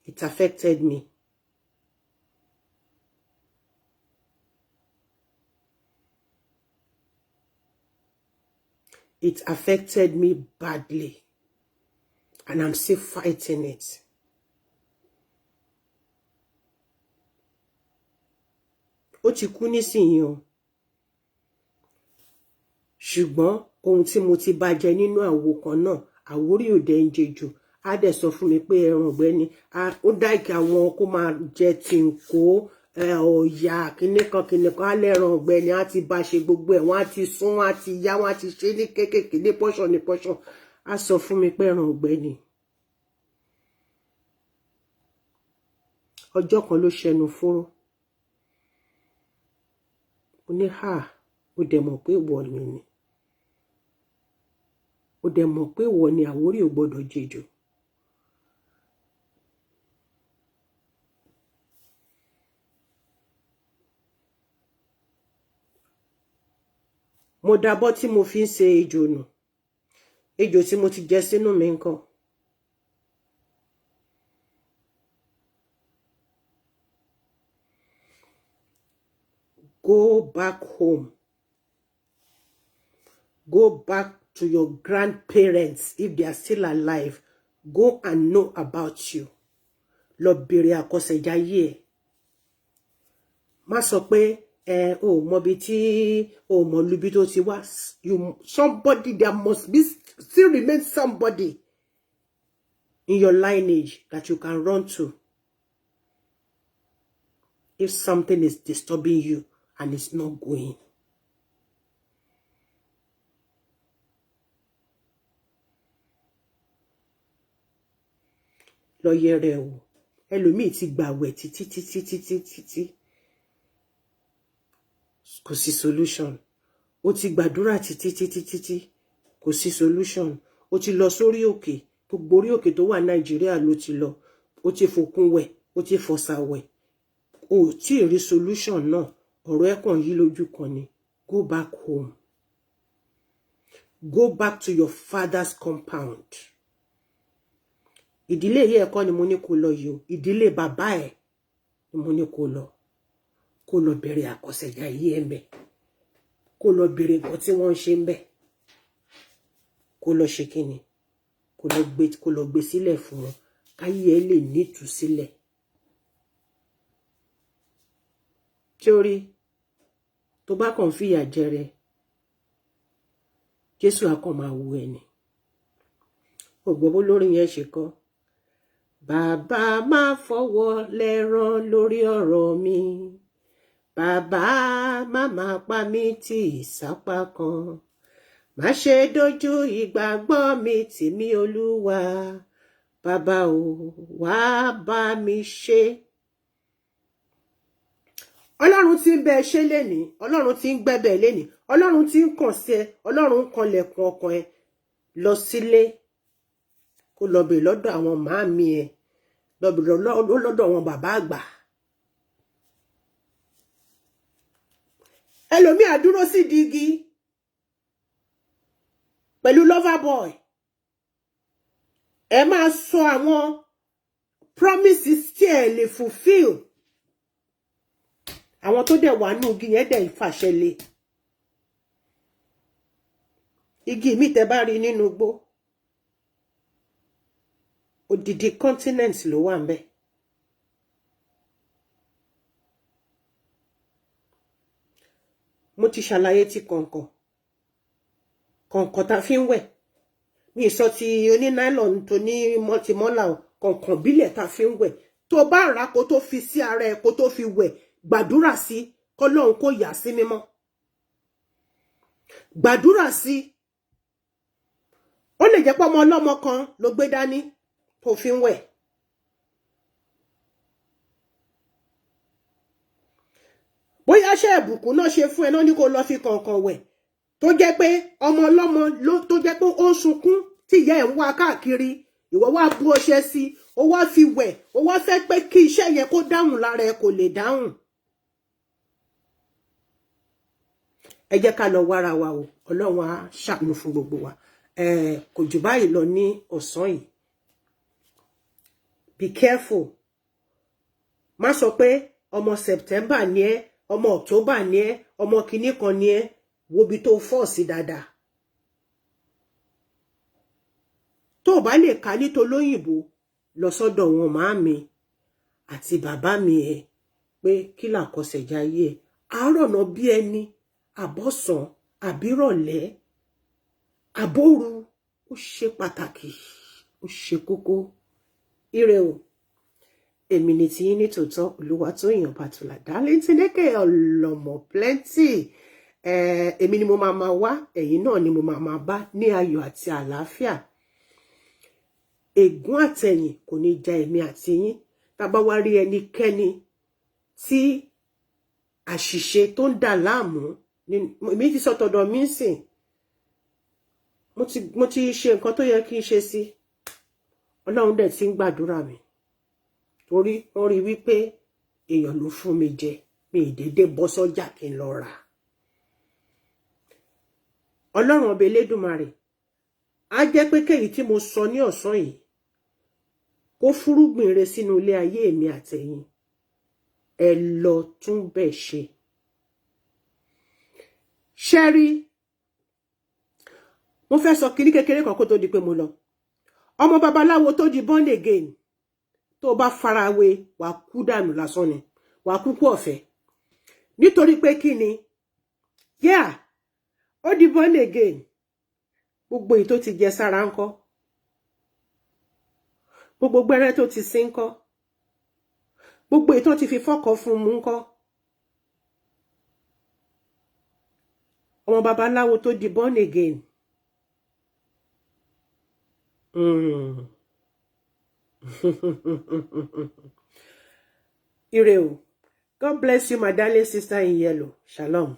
It affected me. It affected me badly. And I'm still fighting it. Ó ti kú nísìnyí o. Ṣùgbọ́n ohun tí mo ti bàjẹ́ nínú àwo kan náà, Àwórì ò dẹ̀ ń jejò. Á dẹ̀ sọ fún mi pé ẹran ọ̀gbẹ́ni, ó dáìkì àwọn kó máa jẹ tìǹkó, ọ̀yà kìnìkan á lẹ́ran ọ̀gbẹ́ni, á ti bá ṣe gbogbo ẹ̀, wọ́n á ti sún, wọ́n á ti yá, wọ́n á ti ṣe ní kéékèèké ní pọ́ṣọ̀. Á sọ fún mi pé ẹran ọ̀gbẹ́ni. Ọjọ́ kan ló ṣẹnu fóró. Mo ní ó dẹ̀ mọ̀ pé ìwọ ni ni. Ó dẹ̀ mọ̀ pé ìwọ ni Àwórì ò gbọdọ̀ jejò. Mo dábọ́ tí mo fi ń ṣe ejò nù. Ejò tí mo ti jẹ sínú mi ńkọ́. Go back home. Go back to your grandparents if they are still alive. Go and know about you. Lọ bèrè Akosejaye. Má sọ pé o mọ bí tí o mọ lubi tó ti wá. Somebody, there must be still remain somebody in your lineage that you can run to if something is disturbing you and it's not going. Lọ yẹrẹ o. Ẹlòmíì ti gbàwẹ̀ títí. Kò sí solution. Ó ti gbàdúrà títí. Kò sí solution. Ó ti lọ sórí òkè. Gbogbo orí òkè tó wà Nàìjíríà ló ti lọ. Ó ti fòkun wẹ̀, ó ti fọ̀sà wẹ̀. Ó tí rí solution náà. Ọ̀rọ̀ ẹ̀ kàn yí lójú kan ni. Go back home. Go back to your father's compound. Ìdílé yìí ẹ̀kọ́ ni mo ní kó lọ yìí o. Ìdílé bàbá ẹ̀ ni mo ní kó lọ. Kó lọ bẹ̀rẹ̀ Àkọsẹ̀jayé ẹ̀ ńbẹ̀. Kó lọ bẹ̀rẹ̀ nǹkan tí wọ́n ń ṣe ńbẹ̀. Kó lọ ṣe kíni? Kó lọ gbé sílẹ̀ fún wọn. Káyé ẹ lè nítù sílẹ̀. Torí tó bá kàn fìyà jẹrẹ, Jésù á kàn máa wú ẹni. Ògbóbó lórí yẹn ṣe kọ́. Bàbá máa fọwọ́ lẹ́rán lórí ọ̀rọ̀ mi. Bàbá má máa pa mí tì sápá kan. Má ṣe dojú ìgbàgbọ́ mi tì mí Olúwa. Bàbá o, wá bá mi ṣe. Ọlọ́run tí ń bẹ ṣe lénìí, Ọlọ́run tí ń gbẹ́bẹ̀ lénìí, Ọlọ́run tí ń kàn sí ẹ, Ọlọ́run ń kanlẹ̀kùn ọkàn ẹ lọ sílé. Kó lọ bẹ̀ lọ́dọ̀ àwọn màámi ẹ, lọ bẹ̀ lọ́dọ̀ àwọn bàbá àgbà. Ẹlòmíì á dúró sí dígí pẹ̀lú lover boy. Ẹ máa sọ àwọn promises tí ẹ lè fulfill. Àwọn tó dẹ̀ wà nù igi yẹn dẹ̀ ìfàṣẹ lé. Igi mi tẹ́ bá rí nínú igbó. Odidi continent ló wà ńbẹ̀. Mo ti ṣàlàyé ti kọ̀ǹkọ̀. Kọ̀ǹkọ̀ tá fi ń wẹ̀. Mi sọ ti oní nylon tó ní multimọ́là kọ̀ǹkọ̀ bílẹ̀ tá fi ń wẹ̀. Tó bá rà kó tó fi sí ara ẹ kó tó fi wẹ̀. Gbàdúrà sí k'Ọlọ́run kó yà sí mímọ́. Gbàdúrà sí. Ó lè jẹ́ pé ọmọ ọlọ́mọ kan ló gbé dání tó fi ń wẹ̀. Bóyá ṣe ìbùkún náà ṣe fún ẹ náà ní kó lọ fi kọ̀ọ̀kan wẹ̀. Tó jẹ́ pé ọmọ ọlọ́mọ tó jẹ́ pé ó ń sunkún tí ìyá ẹ̀ ń wá káàkiri. Ìwọ wá bú ọṣẹ sí, ó wá fi wẹ̀, ó wá fẹ́ pé kí iṣẹ́ yẹn kó dáhùn lára ẹ kò lè dáhùn. Ẹ jẹ́ ká lọ wára wa o. Ọlọ́run á ṣàánú fún gbogbo wa. Kò jù báyìí lọ ní ọ̀sán yìí. Be careful. Má sọ pé ọmọ September ni ẹ́, ọmọ October ni ẹ́, ọmọ kìíní kan ni ẹ́, wo bí tó fọ́ sí dáadáa. Tó bá lè kà ní tolóyìnbó lọ sọ́dọ̀ wọn màámi àti bàbá mi ẹ pé kí l'Àkọsẹ̀jayé ẹ. Àárọ̀ náà bí ẹni, àbọ̀sán, àbírọ̀lẹ́, àbóru, ó ṣe pàtàkì, ó ṣe kókó. Ire o. Èmi ni tí yín ní tòótọ́ Olúwatóyìn Ọbátúlá Darling Tineke ọlọ́mọ plenty. Èmi ni mo máa wá, ẹ̀yin náà ni mo máa bá ní ayọ̀ àti àlàáfíà. Ègún àtẹ̀yìn kò ní ja èmi àti yín. Tá bá wá rí ẹnikẹ́ni tí àṣìṣe tó ń dà láàmú, èmi ti sọ tọ̀dọ̀ mi sìn. Mo ti ṣe nǹkan tó yẹ kí n ṣe sí. Ọlọ́run dẹ̀ ti ń gbàdúrà mi. Torí wọ́n rí wípé èèyàn ló fún mi jẹ, mi ìdédé bọ́ sọ́jà kí n lọ rà. Ọlọ́run ọba Elédùmarè á jẹ́ pé kéyìí tí mo sọ ní ọ̀sán yìí kó fúrúgbìn rere sínú ilé ayé mi àtẹ̀yin. Ẹ lọ tún bẹ̀ ṣe. Ṣẹ́rí, mo fẹ́ sọ kíní kékeré kan kó tó di pé mo lọ. Ọmọ babaláwo tó di born again, tó bá farawé wà kú dànù lásán ni, wà kú kú ọ̀fẹ́. Nítorí pé kí ni? Yeah, ó di born again. Gbogbo èyí tó ti jẹ sára ńkọ́? Gbogbo gbẹ́rẹ́ tó ti sín ńkọ́? Gbogbo èyí tó ti fi fọ́kọ fún mú ńkọ́? Ọmọ babaláwo tó di born again. Ire o. God bless you, my darling sister in yellow. Shalom.